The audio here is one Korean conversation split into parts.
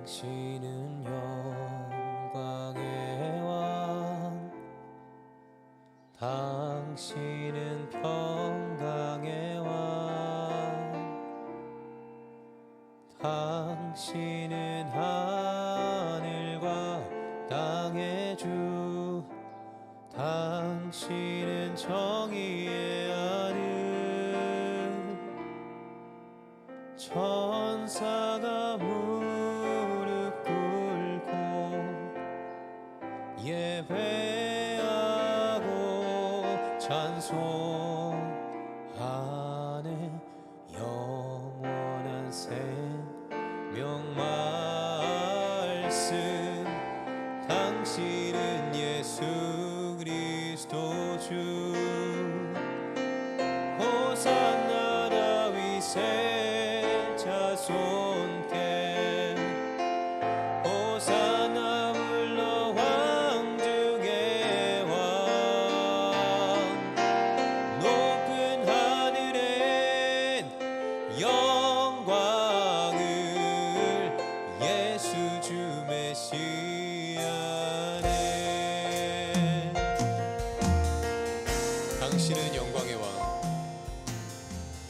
당신은 영광의 왕, 당신은 평강의 왕, 당신은 하늘과 땅의 주, 당신은 정의의 아들, 천사가 무릎 꿇고 예배하고 찬송하네. 영원한 생명 말씀, 당신은 예수 그리스도 주. 호산나 다윗의 자손께, 호산나 불러 왕중의 왕. 높은 하늘엔 영광을 예수 주 메시아네. 당신은 영광의 왕,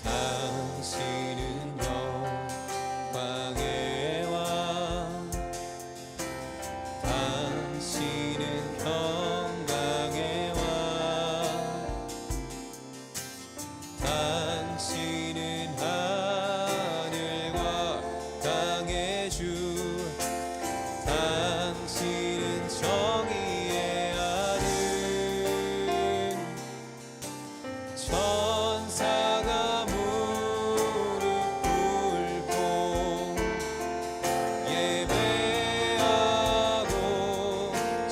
당신은 영광의 왕, 당신은 평강의 왕, 당신은 하늘과 땅의 주, 당신은 정의의 아들, 천사가 무릎 꿇고 예배하고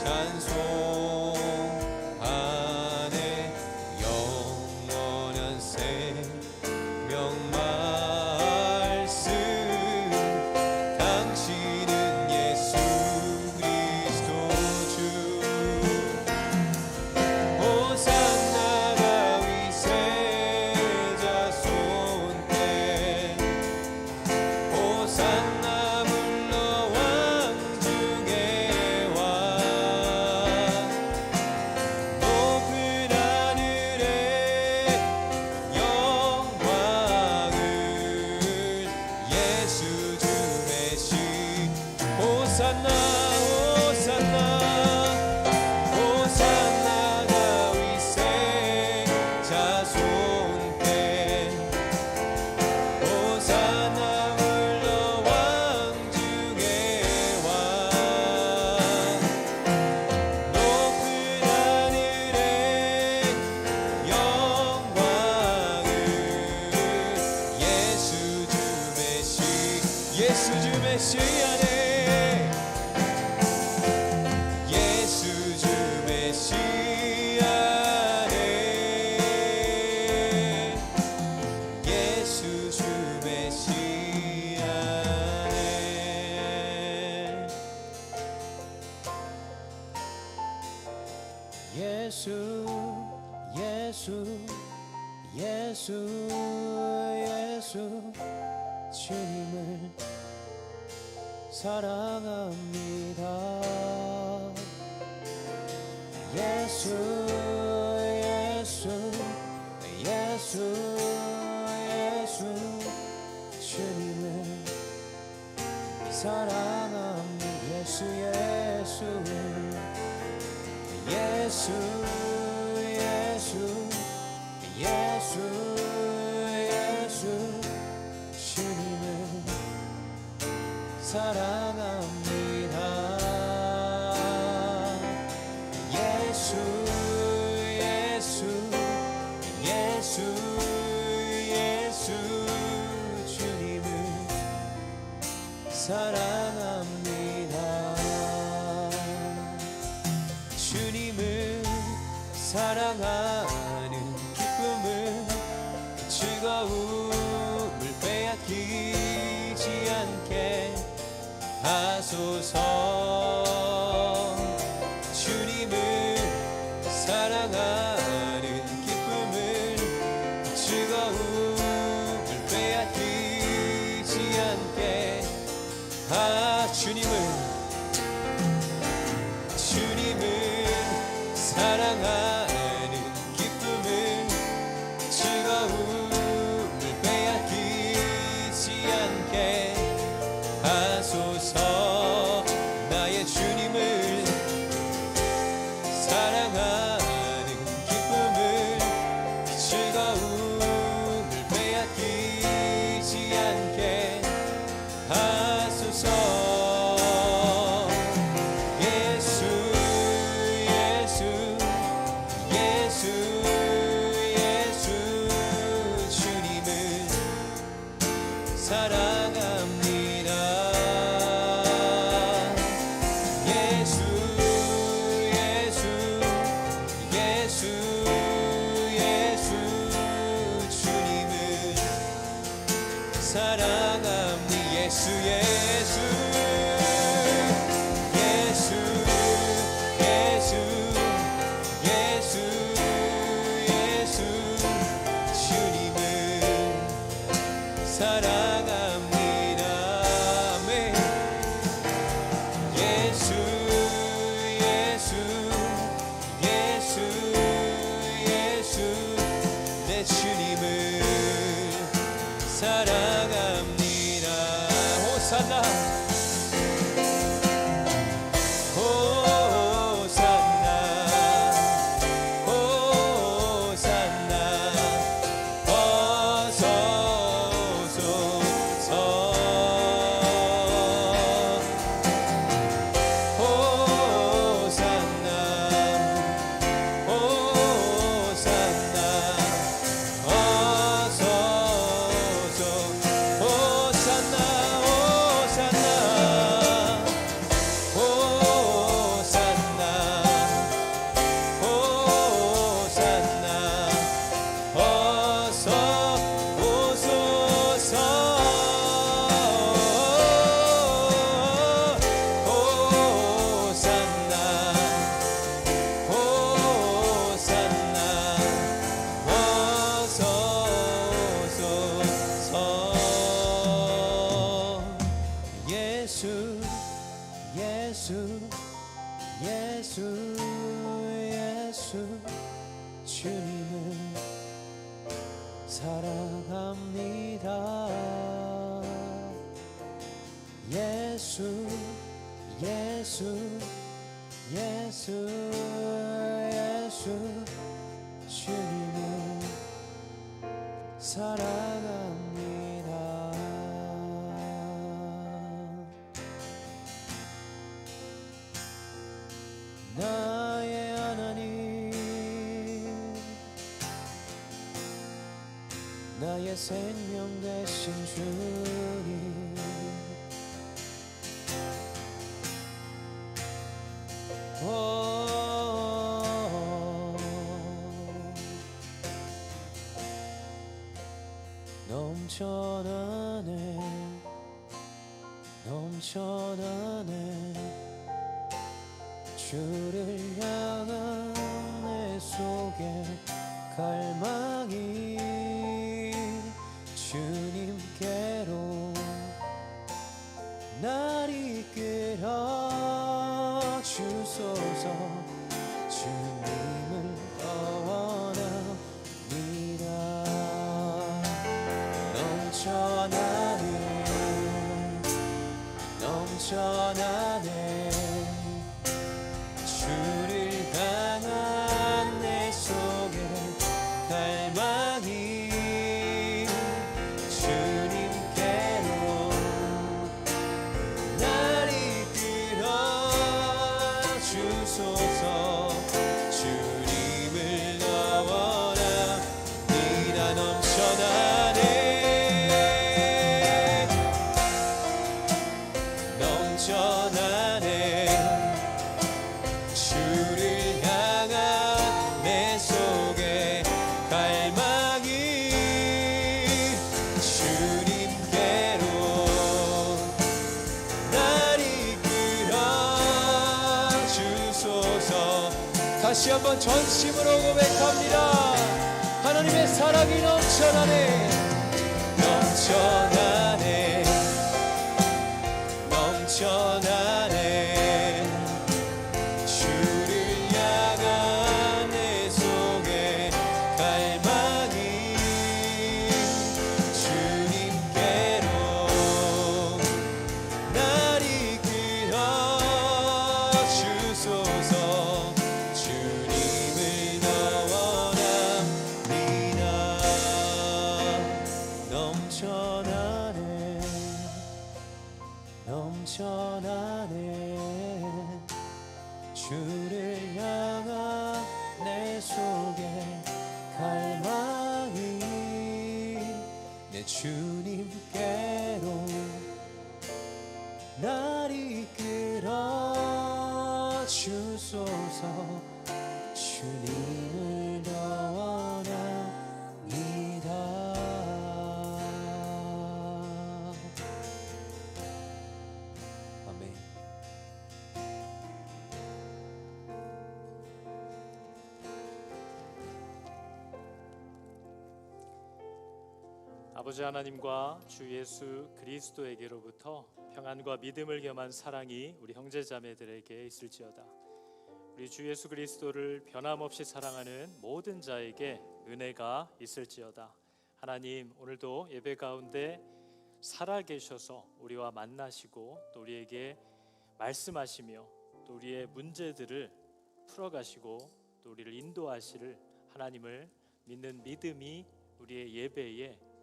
찬송하네. 영원한 생명 말씀, 당신은 예수 그리스도 주. 호산나 다윗의 자손께, 호산나 불러 왕중의 왕. 높은 하늘에 영광을 예수 주 메시. 호산나 호산나 호산나 다윗의 자손께, 호산나 불러 왕중의 왕. 높은 하늘에 영광을 예수 주 메시. 예수 주 메시아네. 예수 주 메시아네. 예수 주 메시아네. 예수 예수 예수 예수 주님을 사랑합니다. 예수 예수 예수 예수 주님을 사랑합니다. 예수 예수 예수 예수 예수 예수 주님을 사랑합니다. 예수 예수 예수 예수 주님을 사랑합니다. 주님을 사랑하는 기쁨을, 즐거움을 빼앗기지 않게 하소서. 주님을 사랑하는 기쁨을, 즐거움을 빼앗기지 않게 주님 사랑하는 기쁨을 즐거움을 빼앗기지 않게 하소서. 나의 주님을 사랑하는 기쁨을 즐거움을 빼앗기지 않게 하소서. 예수 예수 예수 예수 주님을 사랑합니다. 예수 예수 예수 예수 주님을 사랑합니다. 예수 예수 예수 예수 예수 예수 주님을 사랑합니다. 아멘. 예수 예수 예수 예수 내 주님을 사랑합니다. 호산나 호산나 호산나 어서 오소서. 호산나 호산나 어서 오소. 호산나 호산나 호산나 호산나 어서 오소서. 호산나 호산나 어서 오소서. 예수 예수 예수 예수 주님을 사랑합니다. 예수 예수 예수 예수 주님을 사랑합니다. 나의 하나님 나의 생명 되신 주님 넘쳐나네 넘쳐나네 주를 향한 내 속에 갈망이 주님께로 날 이끌어 주소서. 주님을 원합니다. 넘쳐나네 넘쳐나네 주를 향한 내 속에 갈망이 주님께로 날 이끌어 주소서. 주님을 원합니다. 넘쳐나네 넘쳐나네 주를 향한 내 속에 갈망이 주님께로 날 이끌어 주소서. 다시 한번 전심으로 고백합니다. 하나님의 사랑이 넘쳐나네 넘쳐나네 넘쳐나네 주를 향한 아버지 하나님과 주 예수 그리스도에게로부터 평안과 믿음을 겸한 사랑이 우리 형제자매들에게 있을지어다. 우리 주 예수 그리스도를 변함없이 사랑하는 모든 자에게 은혜가 있을지어다. 하나님, 오늘도 예배 가운데 살아계셔서 우리와 만나시고 또 우리에게 말씀하시며 또 우리의 문제들을 풀어가시고 또 우리를 인도하시를 하나님을 믿는 믿음이 우리의 예배에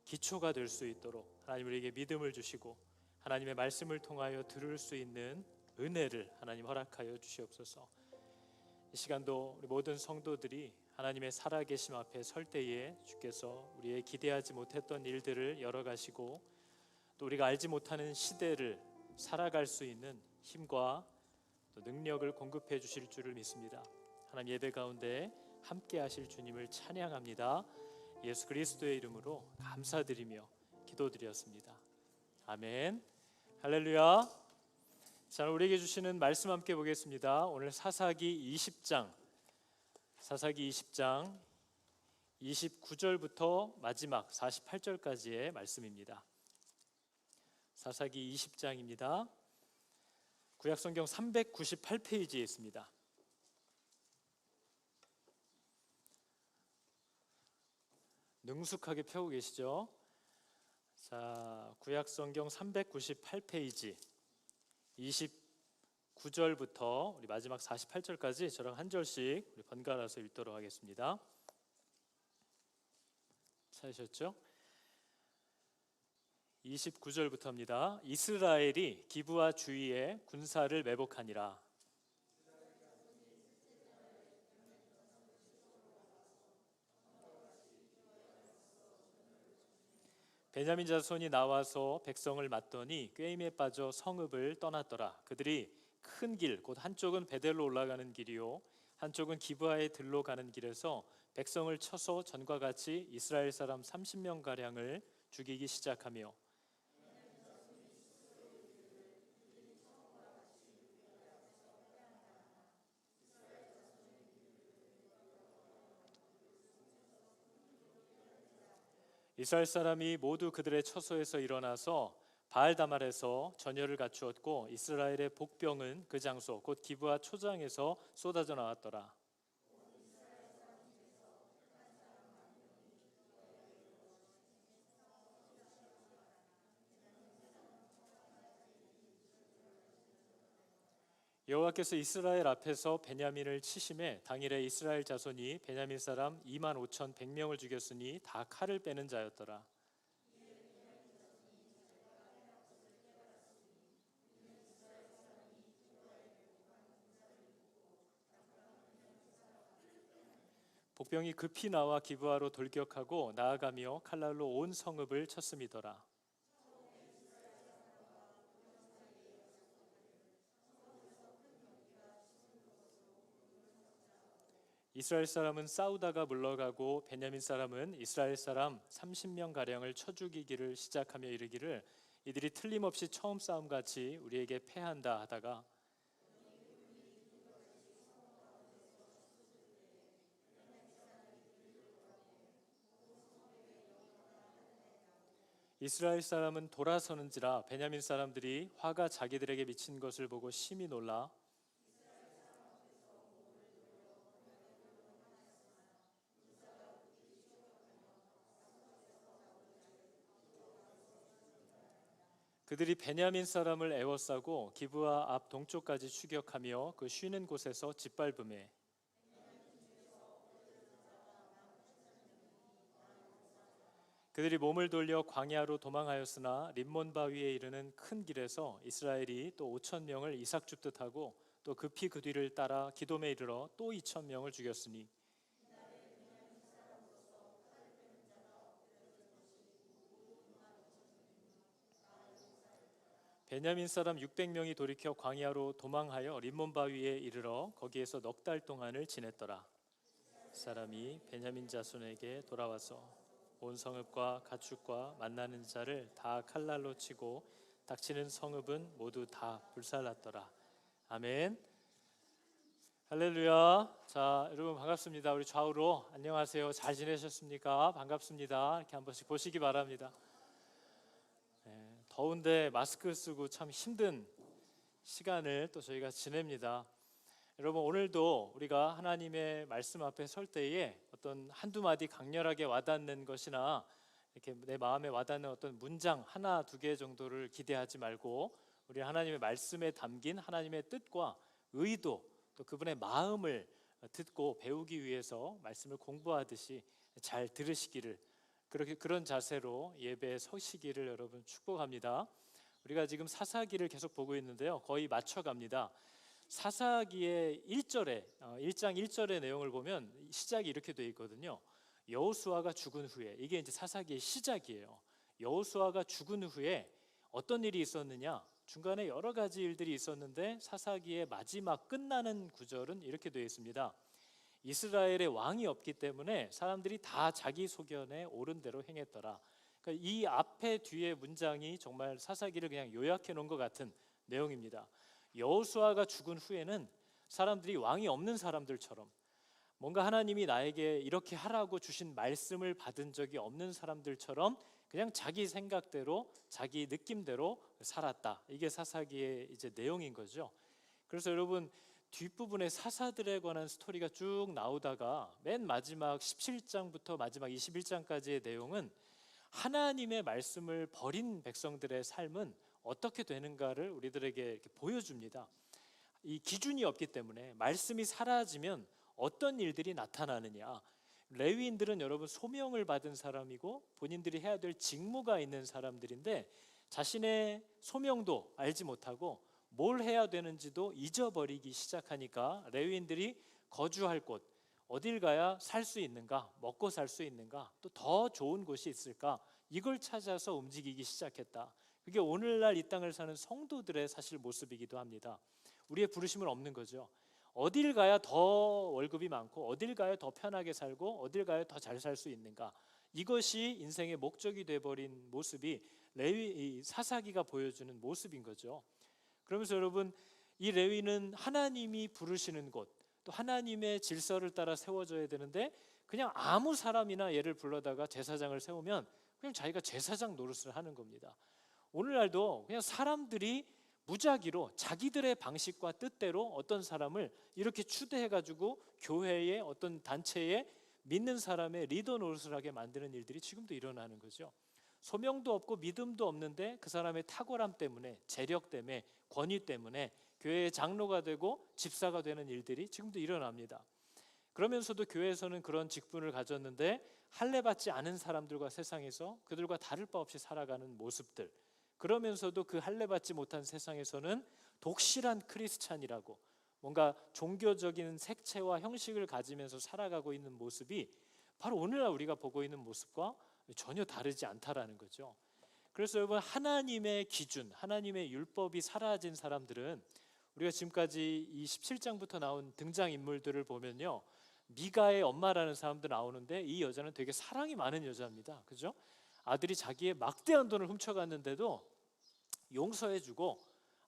기초가 될 수 있도록 하나님 우리에게 믿음을 주시고 하나님의 말씀을 통하여 들을 수 있는 은혜를 하나님 허락하여 주시옵소서. 이 시간도 우리 모든 성도들이 하나님의 살아계심 앞에 설 때에 주께서 우리의 기대하지 못했던 일들을 열어가시고 또 우리가 알지 못하는 시대를 살아갈 수 있는 힘과 또 능력을 공급해 주실 줄을 믿습니다. 하나님, 예배 가운데 함께 하실 주님을 찬양합니다. 예수 그리스도의 이름으로 감사드리며 기도드렸습니다. 아멘. 할렐루야. 자, 우리에게 주시는 말씀 함께 보겠습니다. 오늘 사사기 20장 29절부터 마지막 48절까지의 말씀입니다. 사사기 20장입니다. 구약성경 398페이지에 있습니다. 능숙하게 펴고 계시죠? 자, 구약성경 398페이지 29절부터 우리 마지막 48절까지 저랑 한 절씩 우리 번갈아서 읽도록 하겠습니다. 찾으셨죠? 29절부터입니다. 이스라엘이 기브아 주위에 군사를 매복하니라. 베냐민 자손이 나와서 백성을 맞더니 꾀임에 빠져 성읍을 떠났더라. 그들이 큰 길, 곧 한쪽은 베델로 올라가는 길이요 한쪽은 기브아의 들로 가는 길에서 백성을 쳐서 전과 같이 이스라엘 사람 30명 가량을 죽이기 시작하며 이스라엘 사람이 모두 그들의 처소에서 일어나서 바알다말에서 전열을 갖추었고 이스라엘의 복병은 그 장소 곧 기브아 초장에서 쏟아져 나왔더라. 여호와께서 이스라엘 앞에서 베냐민을 치심에 당일에 이스라엘 자손이 베냐민 사람 25,100명을 죽였으니 다 칼을 빼는 자였더라. 복병이 급히 나와 기브아로 돌격하고 나아가며 칼날로 온 성읍을 쳤음이더라. 이스라엘 사람은 싸우다가 물러가고 베냐민 사람은 이스라엘 사람 30명 가량을 쳐 죽이기를 시작하며 이르기를 이들이 틀림없이 처음 싸움같이 우리에게 패한다 하다가 이스라엘 사람은 돌아서는지라 베냐민 사람들이 화가 자기들에게 미친 것을 보고 심히 놀라 그들이 베냐민 사람을 에워싸고 기브아 앞 동쪽까지 추격하며 그 쉬는 곳에서 짓밟음에 그들이 몸을 돌려 광야로 도망하였으나 림몬 바위에 이르는 큰 길에서 이스라엘이 또 5,000명을 이삭 줍듯 하고 또 급히 그 뒤를 따라 기돔에 이르러 또 2,000명을 죽였으니 베냐민 사람 600명이 돌이켜 광야로 도망하여 림몬 바위에 이르러 거기에서 넉 달 동안을 지냈더라. 사람이 베냐민 자손에게 돌아와서 온 성읍과 가축과 만나는 자를 다 칼날로 치고 닥치는 성읍은 모두 다 불살랐더라. 아멘. 할렐루야. 자, 여러분 반갑습니다. 우리 좌우로 안녕하세요. 잘 지내셨습니까? 반갑습니다. 이렇게 한 번씩 보시기 바랍니다. 더운데 마스크 쓰고 참 힘든 시간을 또 저희가 지냅니다. 여러분, 오늘도 우리가 하나님의 말씀 앞에 설 때에 어떤 한두 마디 강렬하게 와닿는 것이나 이렇게 내 마음에 와닿는 어떤 문장 하나 두 개 정도를 기대하지 말고 우리 하나님의 말씀에 담긴 하나님의 뜻과 의도, 또 그분의 마음을 듣고 배우기 위해서 말씀을 공부하듯이 잘 들으시기를, 그런 자세로 예배에 서시기를 여러분 축복합니다. 우리가 지금 사사기를 계속 보고 있는데요, 거의 맞춰갑니다. 사사기의 1장 1절의 내용을 보면 시작이 이렇게 되어 있거든요. 여호수아가 죽은 후에, 이게 이제 사사기의 시작이에요. 여호수아가 죽은 후에 어떤 일이 있었느냐, 중간에 여러 가지 일들이 있었는데 사사기의 마지막 끝나는 구절은 이렇게 되어 있습니다. 이스라엘의 왕이 없기 때문에 사람들이 다 자기 소견에 옳은 대로 행했더라. 그러니까 이 앞에 뒤에 문장이 정말 사사기를 그냥 요약해 놓은 것 같은 내용입니다. 여호수아가 죽은 후에는 사람들이 왕이 없는 사람들처럼, 뭔가 하나님이 나에게 이렇게 하라고 주신 말씀을 받은 적이 없는 사람들처럼 그냥 자기 생각대로 자기 느낌대로 살았다. 이게 사사기의 이제 내용인 거죠. 그래서 여러분, 뒷부분에 사사들에 관한 스토리가 쭉 나오다가 맨 마지막 17장부터 마지막 21장까지의 내용은 하나님의 말씀을 버린 백성들의 삶은 어떻게 되는가를 우리들에게 이렇게 보여줍니다. 이 기준이 없기 때문에 말씀이 사라지면 어떤 일들이 나타나느냐. 레위인들은 여러분 소명을 받은 사람이고 본인들이 해야 될 직무가 있는 사람들인데 자신의 소명도 알지 못하고 뭘 해야 되는지도 잊어버리기 시작하니까 레위인들이 거주할 곳, 어딜 가야 살 수 있는가, 먹고 살 수 있는가, 또 더 좋은 곳이 있을까, 이걸 찾아서 움직이기 시작했다. 그게 오늘날 이 땅을 사는 성도들의 사실 모습이기도 합니다. 우리의 부르심은 없는 거죠. 어딜 가야 더 월급이 많고, 어딜 가야 더 편하게 살고, 어딜 가야 더 잘 살 수 있는가, 이것이 인생의 목적이 돼버린 모습이 레위 사사기가 보여주는 모습인 거죠. 그러면서 여러분, 이 레위는 하나님이 부르시는 곳, 또 하나님의 질서를 따라 세워져야 되는데 그냥 아무 사람이나 얘를 불러다가 제사장을 세우면 그냥 자기가 제사장 노릇을 하는 겁니다. 오늘날도 그냥 사람들이 무작위로 자기들의 방식과 뜻대로 어떤 사람을 이렇게 추대해가지고 교회의 어떤 단체에 믿는 사람의 리더 노릇을 하게 만드는 일들이 지금도 일어나는 거죠. 소명도 없고 믿음도 없는데 그 사람의 탁월함 때문에, 재력 때문에, 권위 때문에 교회의 장로가 되고 집사가 되는 일들이 지금도 일어납니다. 그러면서도 교회에서는 그런 직분을 가졌는데 할례받지 않은 사람들과 세상에서 그들과 다를 바 없이 살아가는 모습들, 그러면서도 그 할례받지 못한 세상에서는 독실한 크리스찬이라고 뭔가 종교적인 색채와 형식을 가지면서 살아가고 있는 모습이 바로 오늘날 우리가 보고 있는 모습과 전혀 다르지 않다라는 거죠. 그래서 여러분, 하나님의 기준, 하나님의 율법이 사라진 사람들은, 우리가 지금까지 이 17장부터 나온 등장인물들을 보면요, 미가의 엄마라는 사람도 나오는데 이 여자는 되게 사랑이 많은 여자입니다. 그죠? 아들이 자기의 막대한 돈을 훔쳐갔는데도 용서해주고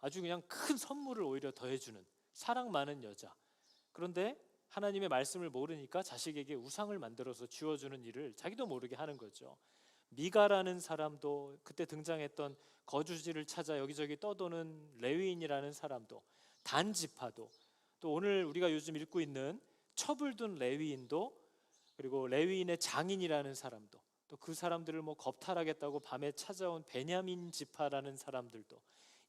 아주 그냥 큰 선물을 오히려 더해주는 사랑 많은 여자. 그런데 하나님의 말씀을 모르니까 자식에게 우상을 만들어서 지워주는 일을 자기도 모르게 하는 거죠. 미가라는 사람도, 그때 등장했던 거주지를 찾아 여기저기 떠도는 레위인이라는 사람도, 단지파도, 또 오늘 우리가 요즘 읽고 있는 첩을둔 레위인도, 그리고 레위인의 장인이라는 사람도, 또 그 사람들을 겁탈하겠다고 밤에 찾아온 베냐민 지파라는 사람들도,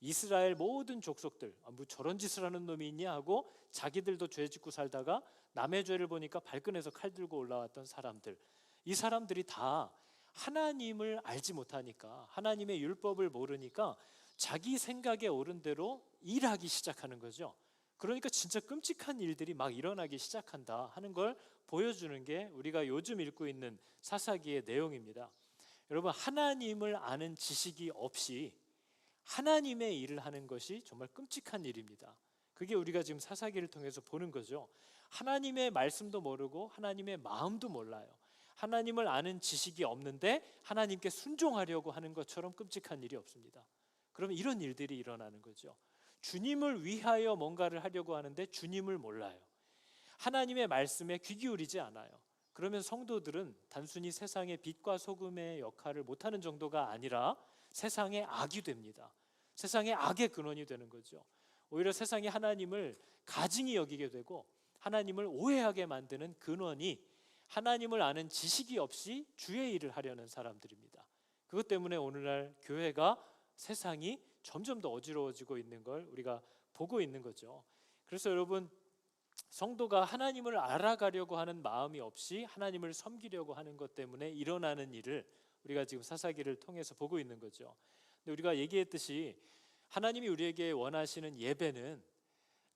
이스라엘 모든 족속들, 뭐 저런 짓을 하는 놈이 있냐 하고 자기들도 죄 짓고 살다가 남의 죄를 보니까 발끈해서 칼 들고 올라왔던 사람들, 이 사람들이 다 하나님을 알지 못하니까, 하나님의 율법을 모르니까 자기 생각에 옳은 대로 일하기 시작하는 거죠. 그러니까 진짜 끔찍한 일들이 막 일어나기 시작한다 하는 걸 보여주는 게 우리가 요즘 읽고 있는 사사기의 내용입니다. 여러분, 하나님을 아는 지식이 없이 하나님의 일을 하는 것이 정말 끔찍한 일입니다. 그게 우리가 지금 사사기를 통해서 보는 거죠. 하나님의 말씀도 모르고 하나님의 마음도 몰라요. 하나님을 아는 지식이 없는데 하나님께 순종하려고 하는 것처럼 끔찍한 일이 없습니다. 그러면 이런 일들이 일어나는 거죠. 주님을 위하여 뭔가를 하려고 하는데 주님을 몰라요. 하나님의 말씀에 귀 기울이지 않아요. 그러면 성도들은 단순히 세상의 빛과 소금의 역할을 못하는 정도가 아니라 세상의 악이 됩니다. 세상의 악의 근원이 되는 거죠. 오히려 세상이 하나님을 가증히 여기게 되고 하나님을 오해하게 만드는 근원이 하나님을 아는 지식이 없이 주의 일을 하려는 사람들입니다. 그것 때문에 오늘날 교회가 세상이 점점 더 어지러워지고 있는 걸 우리가 보고 있는 거죠. 그래서 여러분, 성도가 하나님을 알아가려고 하는 마음이 없이 하나님을 섬기려고 하는 것 때문에 일어나는 일을 우리가 지금 사사기를 통해서 보고 있는 거죠. 근데 우리가 얘기했듯이 하나님이 우리에게 원하시는 예배는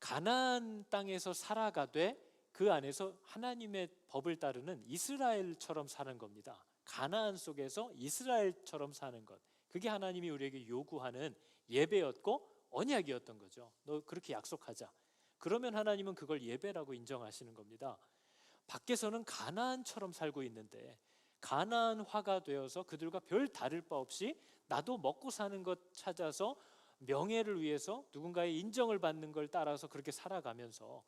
가나안 땅에서 살아가되 그 안에서 하나님의 법을 따르는 이스라엘처럼 사는 겁니다. 가나안 속에서 이스라엘처럼 사는 것, 그게 하나님이 우리에게 요구하는 예배였고 언약이었던 거죠. 너 그렇게 약속하자. 그러면 하나님은 그걸 예배라고 인정하시는 겁니다. 밖에서는 가나안처럼 살고 있는데 가나안화가 되어서 그들과 별 다를 바 없이 나도 먹고 사는 것 찾아서 명예를 위해서 누군가의 인정을 받는 걸 따라서 그렇게 살아가면서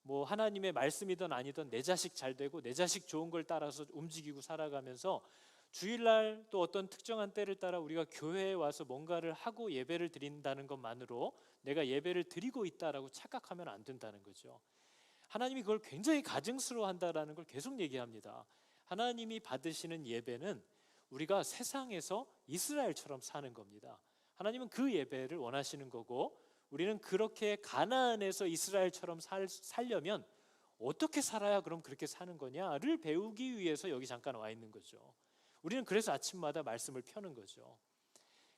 뭐 하나님의 말씀이든 아니든 내 자식 잘 되고 내 자식 좋은 걸 따라서 움직이고 살아가면서 주일날 또 어떤 특정한 때를 따라 우리가 교회에 와서 뭔가를 하고 예배를 드린다는 것만으로 내가 예배를 드리고 있다라고 착각하면 안 된다는 거죠. 하나님이 그걸 굉장히 가증스러워한다라는 걸 계속 얘기합니다. 하나님이 받으시는 예배는 우리가 세상에서 이스라엘처럼 사는 겁니다. 하나님은 그 예배를 원하시는 거고 우리는 그렇게 가나안에서 이스라엘처럼 살려면 어떻게 살아야 그럼 그렇게 사는 거냐를 배우기 위해서 여기 잠깐 와 있는 거죠. 우리는 그래서 아침마다 말씀을 펴는 거죠.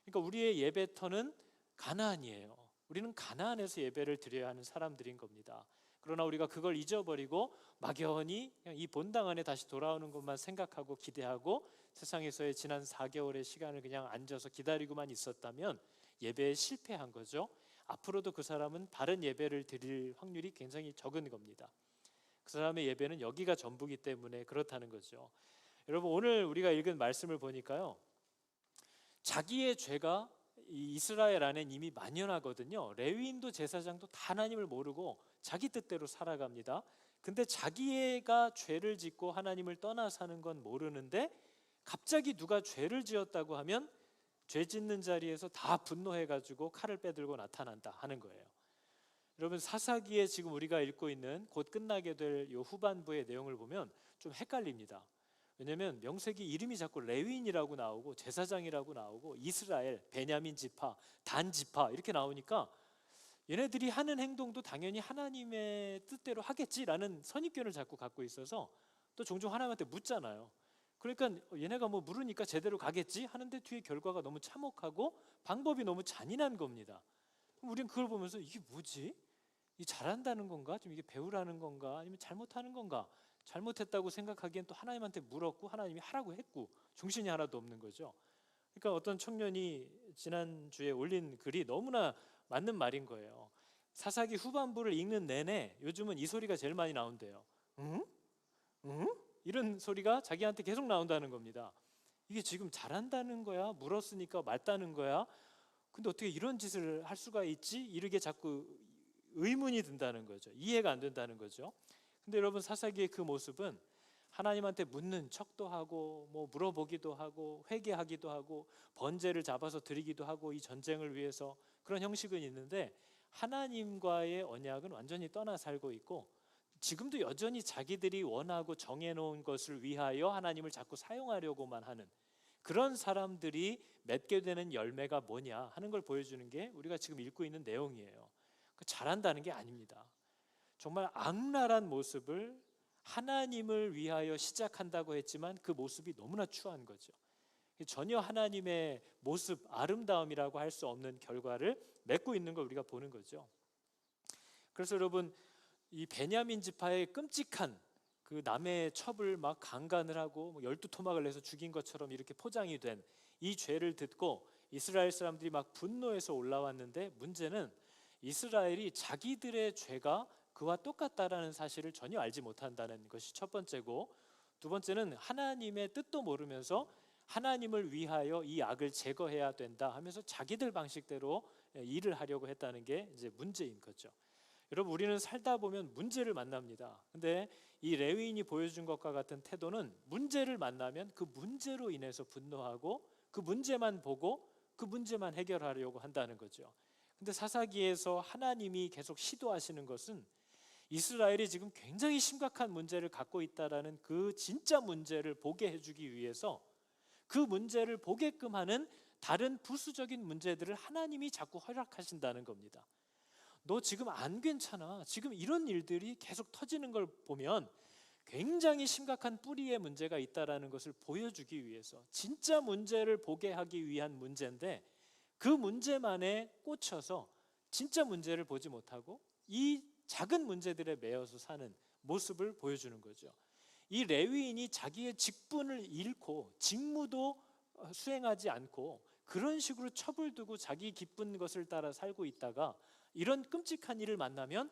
그러니까 우리의 예배터는 가나안이에요. 우리는 가나안에서 예배를 드려야 하는 사람들인 겁니다. 그러나 우리가 그걸 잊어버리고 막연히 그냥 이 본당 안에 다시 돌아오는 것만 생각하고 기대하고 세상에서의 지난 4개월의 시간을 그냥 앉아서 기다리고만 있었다면 예배에 실패한 거죠. 앞으로도 그 사람은 다른 예배를 드릴 확률이 굉장히 적은 겁니다. 그 사람의 예배는 여기가 전부기 때문에 그렇다는 거죠. 여러분, 오늘 우리가 읽은 말씀을 보니까요, 자기의 죄가 이 이스라엘 안에 이미 만연하거든요. 레위인도 제사장도 다 하나님을 모르고 자기 뜻대로 살아갑니다. 근데 자기가 죄를 짓고 하나님을 떠나 사는 건 모르는데 갑자기 누가 죄를 지었다고 하면 죄 짓는 자리에서 다 분노해가지고 칼을 빼들고 나타난다 하는 거예요. 여러분, 사사기에 지금 우리가 읽고 있는 곧 끝나게 될 요 후반부의 내용을 보면 좀 헷갈립니다. 왜냐하면 명색이 이름이 자꾸 레위인이라고 나오고 제사장이라고 나오고 이스라엘, 베냐민 지파, 단 지파 이렇게 나오니까 얘네들이 하는 행동도 당연히 하나님의 뜻대로 하겠지라는 선입견을 자꾸 갖고 있어서 또 종종 하나님한테 묻잖아요. 그러니까 얘네가 뭐 물으니까 제대로 가겠지 하는데 뒤에 결과가 너무 참혹하고 방법이 너무 잔인한 겁니다. 그럼 우리는 그걸 보면서 이게 뭐지? 이 잘한다는 건가? 좀 이게 배우라는 건가? 아니면 잘못하는 건가? 잘못했다고 생각하기엔 또 하나님한테 물었고 하나님이 하라고 했고 정신이 하나도 없는 거죠. 그러니까 어떤 청년이 지난주에 올린 글이 너무나 맞는 말인 거예요. 사사기 후반부를 읽는 내내 요즘은 이 소리가 제일 많이 나온대요. 응? 응? 이런 소리가 자기한테 계속 나온다는 겁니다. 이게 지금 잘한다는 거야? 물었으니까 맞다는 거야? 근데 어떻게 이런 짓을 할 수가 있지? 이렇게 자꾸 의문이 든다는 거죠. 이해가 안 된다는 거죠. 근데 여러분, 사사기의 그 모습은 하나님한테 묻는 척도 하고 뭐 물어보기도 하고 회개하기도 하고 번제를 잡아서 드리기도 하고 이 전쟁을 위해서 그런 형식은 있는데 하나님과의 언약은 완전히 떠나 살고 있고 지금도 여전히 자기들이 원하고 정해놓은 것을 위하여 하나님을 자꾸 사용하려고만 하는 그런 사람들이 맺게 되는 열매가 뭐냐 하는 걸 보여주는 게 우리가 지금 읽고 있는 내용이에요. 잘한다는 게 아닙니다. 정말 악랄한 모습을 하나님을 위하여 시작한다고 했지만 그 모습이 너무나 추한 거죠. 전혀 하나님의 모습, 아름다움이라고 할 수 없는 결과를 맺고 있는 걸 우리가 보는 거죠. 그래서 여러분, 이 베냐민 지파의 끔찍한 그 남의 첩을 막 강간을 하고 12토막을 내서 죽인 것처럼 이렇게 포장이 된 이 죄를 듣고 이스라엘 사람들이 막 분노해서 올라왔는데 문제는 이스라엘이 자기들의 죄가 그와 똑같다라는 사실을 전혀 알지 못한다는 것이 첫 번째고, 두 번째는 하나님의 뜻도 모르면서 하나님을 위하여 이 악을 제거해야 된다 하면서 자기들 방식대로 일을 하려고 했다는 게 이제 문제인 거죠. 여러분, 우리는 살다 보면 문제를 만납니다. 근데 이 레위인이 보여준 것과 같은 태도는 문제를 만나면 그 문제로 인해서 분노하고 그 문제만 보고 그 문제만 해결하려고 한다는 거죠. 근데 사사기에서 하나님이 계속 시도하시는 것은 이스라엘이 지금 굉장히 심각한 문제를 갖고 있다라는 그 진짜 문제를 보게 해주기 위해서 그 문제를 보게끔 하는 다른 부수적인 문제들을 하나님이 자꾸 허락하신다는 겁니다. 너 지금 안 괜찮아. 지금 이런 일들이 계속 터지는 걸 보면 굉장히 심각한 뿌리의 문제가 있다라는 것을 보여주기 위해서 진짜 문제를 보게 하기 위한 문제인데 그 문제만에 꽂혀서 진짜 문제를 보지 못하고 이 작은 문제들에 매여서 사는 모습을 보여주는 거죠. 이 레위인이 자기의 직분을 잃고 직무도 수행하지 않고 그런 식으로 첩을 두고 자기 기쁜 것을 따라 살고 있다가 이런 끔찍한 일을 만나면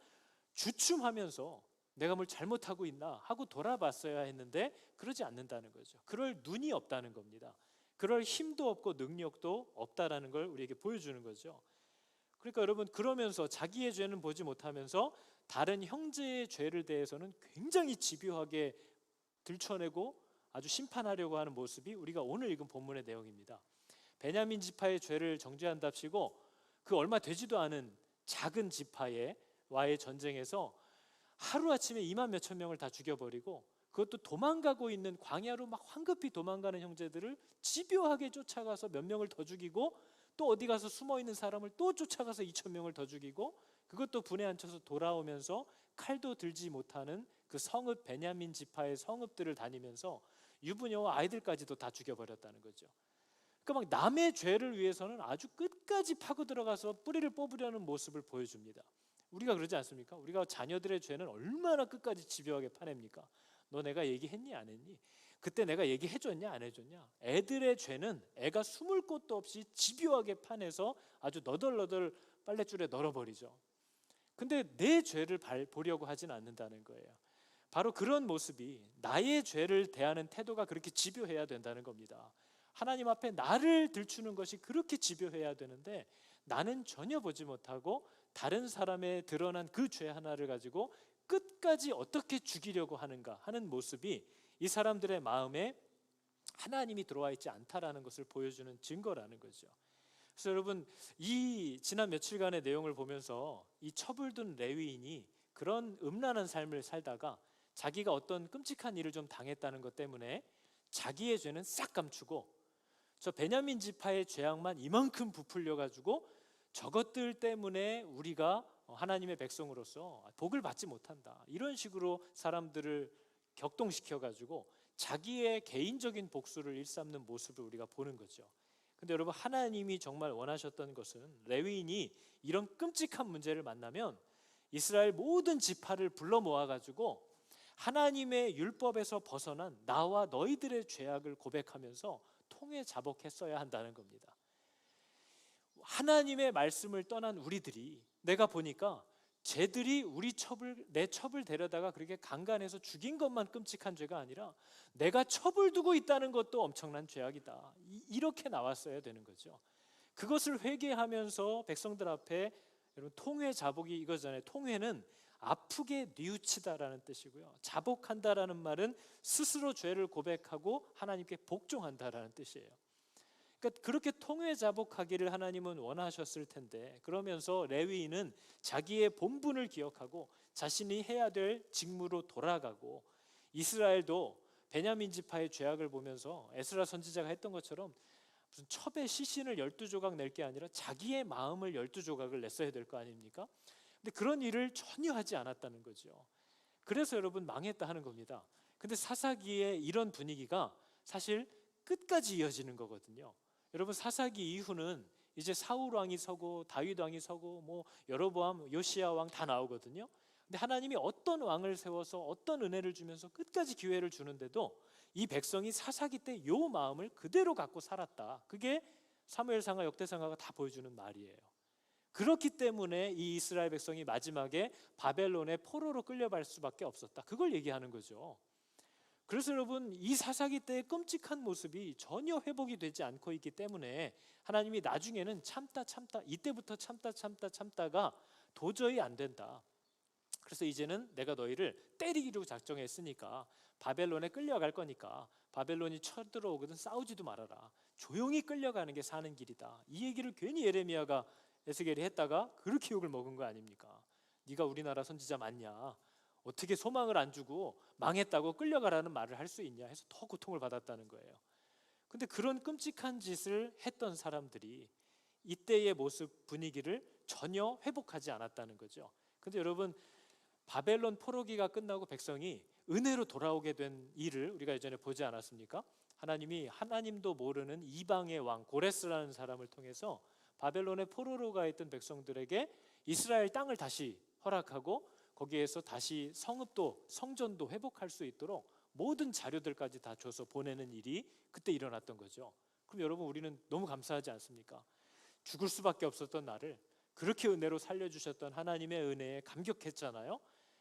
주춤하면서 내가 뭘 잘못하고 있나 하고 돌아봤어야 했는데 그러지 않는다는 거죠. 그럴 눈이 없다는 겁니다. 그럴 힘도 없고 능력도 없다라는 걸 우리에게 보여주는 거죠. 그러니까 여러분, 그러면서 자기의 죄는 보지 못하면서 다른 형제의 죄를 대해서는 굉장히 집요하게 들춰내고 아주 심판하려고 하는 모습이 우리가 오늘 읽은 본문의 내용입니다. 베냐민 지파의 죄를 정죄한답시고 그 얼마 되지도 않은 작은 지파와의 전쟁에서 하루아침에 2만 몇천 명을 다 죽여버리고 그것도 도망가고 있는 광야로 막 황급히 도망가는 형제들을 집요하게 쫓아가서 몇 명을 더 죽이고 또 어디 가서 숨어있는 사람을 또 쫓아가서 2천 명을 더 죽이고 그것도 분에 안쳐서 돌아오면서 칼도 들지 못하는 그 성읍 베냐민 지파의 성읍들을 다니면서 유부녀와 아이들까지도 다 죽여버렸다는 거죠. 그러니까 막 남의 죄를 위해서는 아주 끝까지 파고 들어가서 뿌리를 뽑으려는 모습을 보여줍니다. 우리가 그러지 않습니까? 우리가 자녀들의 죄는 얼마나 끝까지 집요하게 파냅니까? 너 내가 얘기했니 안 했니? 그때 내가 얘기해줬냐 안 해줬냐? 애들의 죄는 애가 숨을 곳도 없이 집요하게 파내서 아주 너덜너덜 빨랫줄에 널어버리죠. 근데 내 죄를 보려고 하진 않는다는 거예요. 바로 그런 모습이 나의 죄를 대하는 태도가 그렇게 집요해야 된다는 겁니다. 하나님 앞에 나를 들추는 것이 그렇게 집요해야 되는데 나는 전혀 보지 못하고 다른 사람의 드러난 그 죄 하나를 가지고 끝까지 어떻게 죽이려고 하는가 하는 모습이 이 사람들의 마음에 하나님이 들어와 있지 않다라는 것을 보여주는 증거라는 거죠. 그래서 여러분, 이 지난 며칠간의 내용을 보면서 이 첩을둔 레위인이 그런 음란한 삶을 살다가 자기가 어떤 끔찍한 일을 좀 당했다는 것 때문에 자기의 죄는 싹 감추고 저 베냐민 지파의 죄악만 이만큼 부풀려 가지고 저것들 때문에 우리가 하나님의 백성으로서 복을 받지 못한다, 이런 식으로 사람들을 격동시켜 가지고 자기의 개인적인 복수를 일삼는 모습을 우리가 보는 거죠. 근데 여러분, 하나님이 정말 원하셨던 것은 레위인이 이런 끔찍한 문제를 만나면 이스라엘 모든 지파를 불러 모아 가지고 하나님의 율법에서 벗어난 나와 너희들의 죄악을 고백하면서 통해 자복했어야 한다는 겁니다. 하나님의 말씀을 떠난 우리들이, 내가 보니까 쟤들이 내 첩을 데려다가 그렇게 강간해서 죽인 것만 끔찍한 죄가 아니라 내가 첩을 두고 있다는 것도 엄청난 죄악이다, 이렇게 나왔어야 되는 거죠. 그것을 회개하면서 백성들 앞에, 여러분, 통회 자복이 이거잖아요. 통회는 아프게 뉘우치다라는 뜻이고요, 자복한다라는 말은 스스로 죄를 고백하고 하나님께 복종한다라는 뜻이에요. 그러니까 그렇게 통회자복하기를 하나님은 원하셨을 텐데, 그러면서 레위인은 자기의 본분을 기억하고 자신이 해야 될 직무로 돌아가고, 이스라엘도 베냐민 지파의 죄악을 보면서 에스라 선지자가 했던 것처럼 무슨 첩의 시신을 12조각 낼 게 아니라 자기의 마음을 12조각을 냈어야 될 거 아닙니까? 근데 그런 일을 전혀 하지 않았다는 거죠. 그래서 여러분, 망했다 하는 겁니다. 근데 사사기의 이런 분위기가 사실 끝까지 이어지는 거거든요. 여러분, 사사기 이후는 이제 사울 왕이 서고 다윗 왕이 서고 뭐 여로보암, 요시야 왕 다 나오거든요. 근데 하나님이 어떤 왕을 세워서 어떤 은혜를 주면서 끝까지 기회를 주는데도 이 백성이 사사기 때 요 마음을 그대로 갖고 살았다. 그게 사무엘상하, 역대상하가 다 보여주는 말이에요. 그렇기 때문에 이 이스라엘 백성이 마지막에 바벨론의 포로로 끌려갈 수밖에 없었다, 그걸 얘기하는 거죠. 그래서 여러분, 이 사사기 때의 끔찍한 모습이 전혀 회복이 되지 않고 있기 때문에 하나님이 나중에는 참다 이때부터 참다가 도저히 안 된다, 그래서 이제는 내가 너희를 때리기로 작정했으니까 바벨론에 끌려갈 거니까 바벨론이 쳐들어오거든 싸우지도 말아라. 조용히 끌려가는 게 사는 길이다. 이 얘기를 괜히 예레미야가 에스겔이 했다가 그렇게 욕을 먹은 거 아닙니까? 네가 우리나라 선지자 맞냐? 어떻게 소망을 안 주고 망했다고 끌려가라는 말을 할 수 있냐 해서 더 고통을 받았다는 거예요. 근데 그런 끔찍한 짓을 했던 사람들이 이때의 모습 분위기를 전혀 회복하지 않았다는 거죠. 근데 여러분, 바벨론 포로기가 끝나고 백성이 은혜로 돌아오게 된 일을 우리가 예전에 보지 않았습니까? 하나님이 하나님도 모르는 이방의 왕 고레스라는 사람을 통해서 바벨론의 포로로 가 있던 백성들에게 이스라엘 땅을 다시 허락하고 거기에서 다시 성읍도 성전도 회복할 수 있도록 모든 자료들까지 다 줘서 보내는 일이 그때 일어났던 거죠. 그럼 여러분, 우리는 너무 감사하지 않습니까? 죽을 수밖에 없었던 나를 그렇게 은혜로 살려주셨던 하나님의 은혜에 감격했잖아요.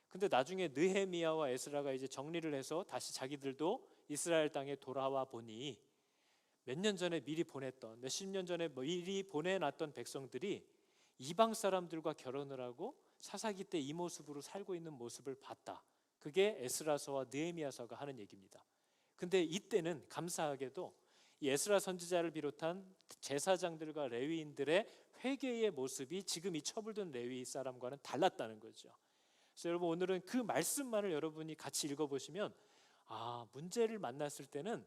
근데 나중에 느헤미야와 에스라가 이제 정리를 해서 다시 자기들도 이스라엘 땅에 돌아와 보니 몇 년 전에 미리 보냈던, 몇십 년 전에 미리 보내놨던 백성들이 이방 사람들과 결혼을 하고 사사기 때 이 모습으로 살고 있는 모습을 봤다. 그게 에스라서와 느헤미야서가 하는 얘기입니다. 근데 이때는 감사하게도 이 에스라 선지자를 비롯한 제사장들과 레위인들의 회개의 모습이 지금 이 처불된 레위 사람과는 달랐다는 거죠. 그래서 여러분, 오늘은 그 말씀만을 여러분이 같이 읽어보시면 문제를 만났을 때는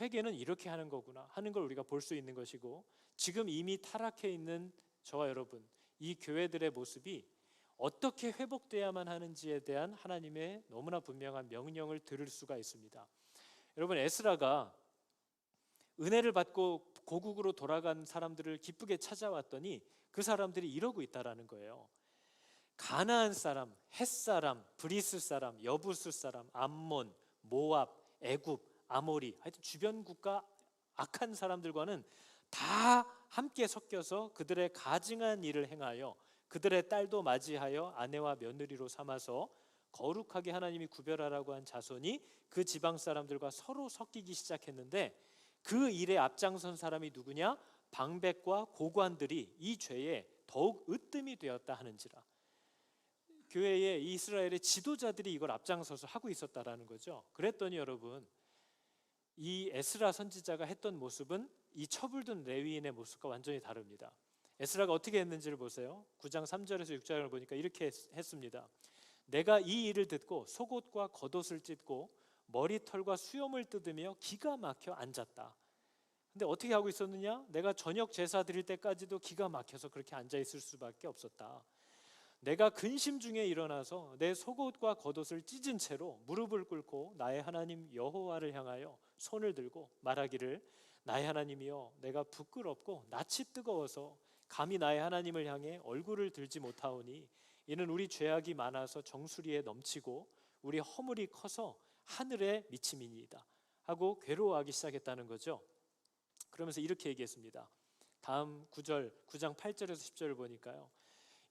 회개는 이렇게 하는 거구나 하는 걸 우리가 볼 수 있는 것이고, 지금 이미 타락해 있는 저와 여러분, 이 교회들의 모습이 어떻게 회복돼야만 하는지에 대한 하나님의 너무나 분명한 명령을 들을 수가 있습니다. 여러분, 에스라가 은혜를 받고 고국으로 돌아간 사람들을 기쁘게 찾아왔더니 그 사람들이 이러고 있다라는 거예요. 가나안 사람, 헷 사람, 브리스 사람, 여부스 사람, 암몬, 모압, 애굽, 아모리, 하여튼 주변 국가 악한 사람들과는 다 함께 섞여서 그들의 가증한 일을 행하여 그들의 딸도 맞이하여 아내와 며느리로 삼아서 거룩하게 하나님이 구별하라고 한 자손이 그 지방 사람들과 서로 섞이기 시작했는데, 그 일에 앞장선 사람이 누구냐? 방백과 고관들이 이 죄에 더욱 으뜸이 되었다 하는지라. 교회의 이스라엘의 지도자들이 이걸 앞장서서 하고 있었다라는 거죠. 그랬더니 여러분, 이 에스라 선지자가 했던 모습은 이 처불된 레위인의 모습과 완전히 다릅니다. 에스라가 어떻게 했는지를 보세요. 9장 3절에서 6절을 보니까 이렇게 했습니다. 내가 이 일을 듣고 속옷과 겉옷을 찢고 머리털과 수염을 뜯으며 기가 막혀 앉았다. 근데 어떻게 하고 있었느냐? 내가 저녁 제사 드릴 때까지도 기가 막혀서 그렇게 앉아 있을 수밖에 없었다. 내가 근심 중에 일어나서 내 속옷과 겉옷을 찢은 채로 무릎을 꿇고 나의 하나님 여호와를 향하여 손을 들고 말하기를, 나의 하나님이여, 내가 부끄럽고 낯이 뜨거워서 감히 나의 하나님을 향해 얼굴을 들지 못하오니 이는 우리 죄악이 많아서 정수리에 넘치고 우리 허물이 커서 하늘에 미침이니이다 하고 괴로워하기 시작했다는 거죠. 그러면서 이렇게 얘기했습니다. 다음 9장 8절에서 10절을 보니까요,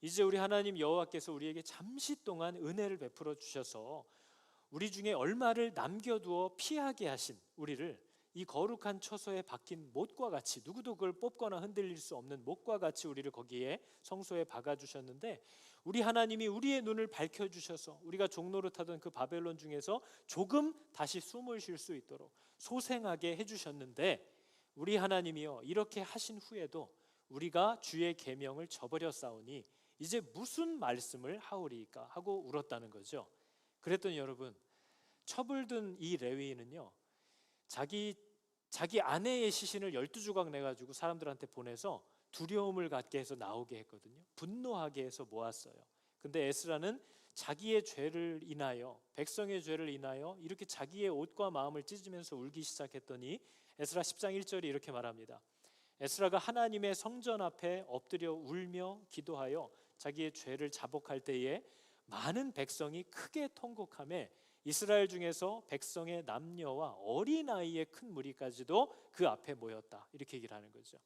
이제 우리 하나님 여호와께서 우리에게 잠시 동안 은혜를 베풀어 주셔서 우리 중에 얼마를 남겨두어 피하게 하신 우리를 이 거룩한 처소에 박힌 못과 같이, 누구도 그걸 뽑거나 흔들릴 수 없는 못과 같이 우리를 거기에 성소에 박아주셨는데, 우리 하나님이 우리의 눈을 밝혀주셔서 우리가 종노릇하던 그 바벨론 중에서 조금 다시 숨을 쉴 수 있도록 소생하게 해주셨는데, 우리 하나님이여, 이렇게 하신 후에도 우리가 주의 계명을 저버렸사오니 이제 무슨 말씀을 하오리까 하고 울었다는 거죠. 그랬더니 여러분, 처불든 이 레위인은요, 자기 아내의 시신을 12조각 내가지고 사람들한테 보내서 두려움을 갖게 해서 나오게 했거든요. 분노하게 해서 모았어요. 근데 에스라는 자기의 죄를 인하여, 백성의 죄를 인하여 이렇게 자기의 옷과 마음을 찢으면서 울기 시작했더니 에스라 10장 1절이 이렇게 말합니다. 에스라가 하나님의 성전 앞에 엎드려 울며 기도하여 자기의 죄를 자복할 때에 많은 백성이 크게 통곡하며 이스라엘 중에서 백성의 남녀와 어린아이의 큰 무리까지도 그 앞에 모였다, 이렇게 얘기를 하는 거죠.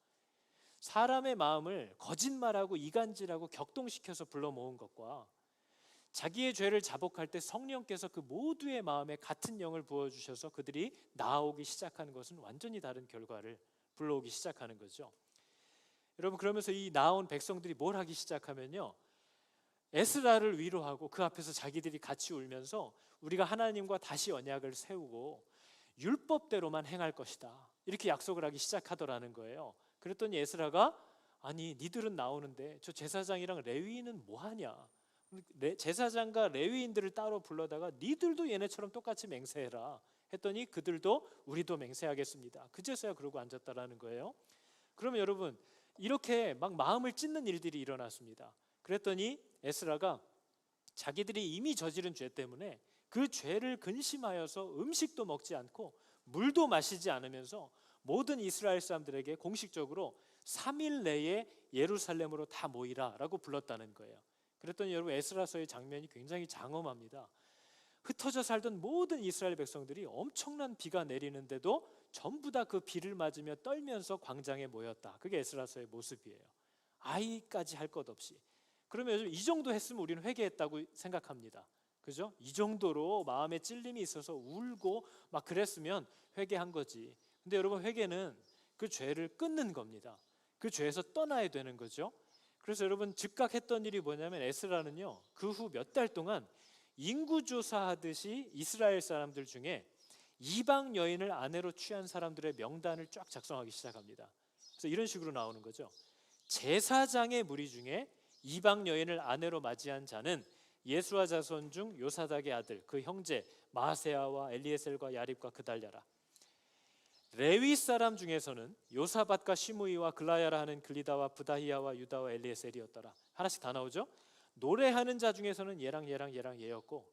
사람의 마음을 거짓말하고 이간질하고 격동시켜서 불러 모은 것과 자기의 죄를 자복할 때 성령께서 그 모두의 마음에 같은 영을 부어주셔서 그들이 나아오기 시작하는 것은 완전히 다른 결과를 불러오기 시작하는 거죠. 여러분, 그러면서 이 나온 백성들이 뭘 하기 시작하면요, 에스라를 위로하고 그 앞에서 자기들이 같이 울면서 우리가 하나님과 다시 언약을 세우고 율법대로만 행할 것이다, 이렇게 약속을 하기 시작하더라는 거예요. 그랬더니 에스라가 아니 니들은 나오는데 저 제사장이랑 레위인은 뭐하냐, 제사장과 레위인들을 따로 불러다가 니들도 얘네처럼 똑같이 맹세해라 했더니 그들도 우리도 맹세하겠습니다, 그제서야 그러고 앉았다라는 거예요. 그러면 여러분 이렇게 막 마음을 찢는 일들이 일어났습니다. 그랬더니 에스라가 자기들이 이미 저지른 죄 때문에 그 죄를 근심하여서 음식도 먹지 않고 물도 마시지 않으면서 모든 이스라엘 사람들에게 공식적으로 3일 내에 예루살렘으로 다 모이라 라고 불렀다는 거예요. 그랬더니 여러분 에스라서의 장면이 굉장히 장엄합니다. 흩어져 살던 모든 이스라엘 백성들이 엄청난 비가 내리는데도 전부 다 그 비를 맞으며 떨면서 광장에 모였다. 그게 에스라서의 모습이에요. 아이까지 할 것 없이. 그러면 요즘 이 정도 했으면 우리는 회개했다고 생각합니다. 그죠? 이 정도로 마음에 찔림이 있어서 울고 막 그랬으면 회개한 거지. 근데 여러분 회개는 그 죄를 끊는 겁니다. 그 죄에서 떠나야 되는 거죠. 그래서 여러분 즉각 했던 일이 뭐냐면 에스라는요 그 후 몇 달 동안 인구조사하듯이 이스라엘 사람들 중에 이방 여인을 아내로 취한 사람들의 명단을 쫙 작성하기 시작합니다. 그래서 이런 식으로 나오는 거죠. 제사장의 무리 중에 이방 여인을 아내로 맞이한 자는 예수와 자손 중 요사닥의 아들 그 형제 마세야와 엘리에셀과 야립과 그달랴라. 레위 사람 중에서는 요사밧과 시므이와 글라야라 하는 글리다와 부다히야와 유다와 엘리에셀이었더라. 하나씩 다 나오죠. 노래하는 자 중에서는 얘랑 얘였고,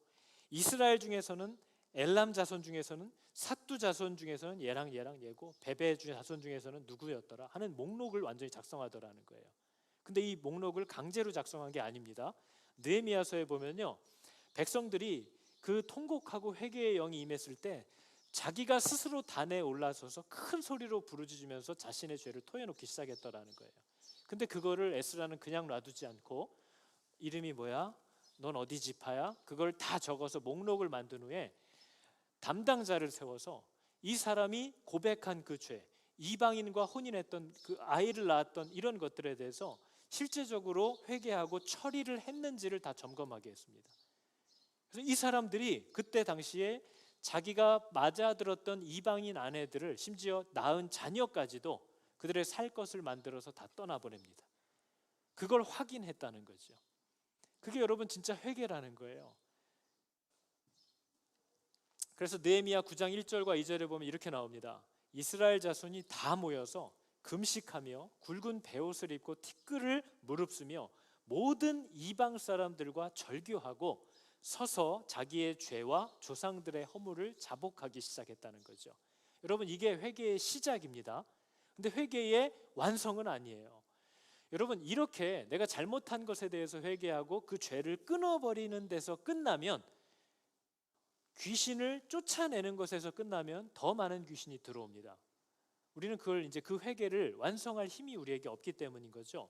이스라엘 중에서는 엘람 자손 중에서는 삿두 자손 중에서는 얘랑 얘고, 베베 자손 중에서는 누구였더라 하는 목록을 완전히 작성하더라는 거예요. 근데 이 목록을 강제로 작성한 게 아닙니다. 느헤미야서에 보면요 백성들이 그 통곡하고 회개의 영이 임했을 때 자기가 스스로 단에 올라서서 큰 소리로 부르짖으면서 자신의 죄를 토해놓기 시작했더라는 거예요. 근데 그거를 에스라는 그냥 놔두지 않고 이름이 뭐야? 넌 어디 지파야? 그걸 다 적어서 목록을 만든 후에 담당자를 세워서 이 사람이 고백한 그 죄, 이방인과 혼인했던 그 아이를 낳았던 이런 것들에 대해서 실제적으로 회개하고 처리를 했는지를 다 점검하게 했습니다. 그래서 이 사람들이 그때 당시에 자기가 맞아들었던 이방인 아내들을 심지어 낳은 자녀까지도 그들의 살 것을 만들어서 다 떠나보냅니다. 그걸 확인했다는 거죠. 그게 여러분 진짜 회개라는 거예요. 그래서 느헤미야 9장 1절과 2절에 보면 이렇게 나옵니다. 이스라엘 자손이 다 모여서 금식하며 굵은 베옷을 입고 티끌을 무릅쓰며 모든 이방 사람들과 절규하고 서서 자기의 죄와 조상들의 허물을 자복하기 시작했다는 거죠. 여러분 이게 회개의 시작입니다. 근데 회개의 완성은 아니에요. 여러분 이렇게 내가 잘못한 것에 대해서 회개하고 그 죄를 끊어버리는 데서 끝나면, 귀신을 쫓아내는 것에서 끝나면 더 많은 귀신이 들어옵니다. 우리는 그걸 이제 그 회개를 완성할 힘이 우리에게 없기 때문인 거죠.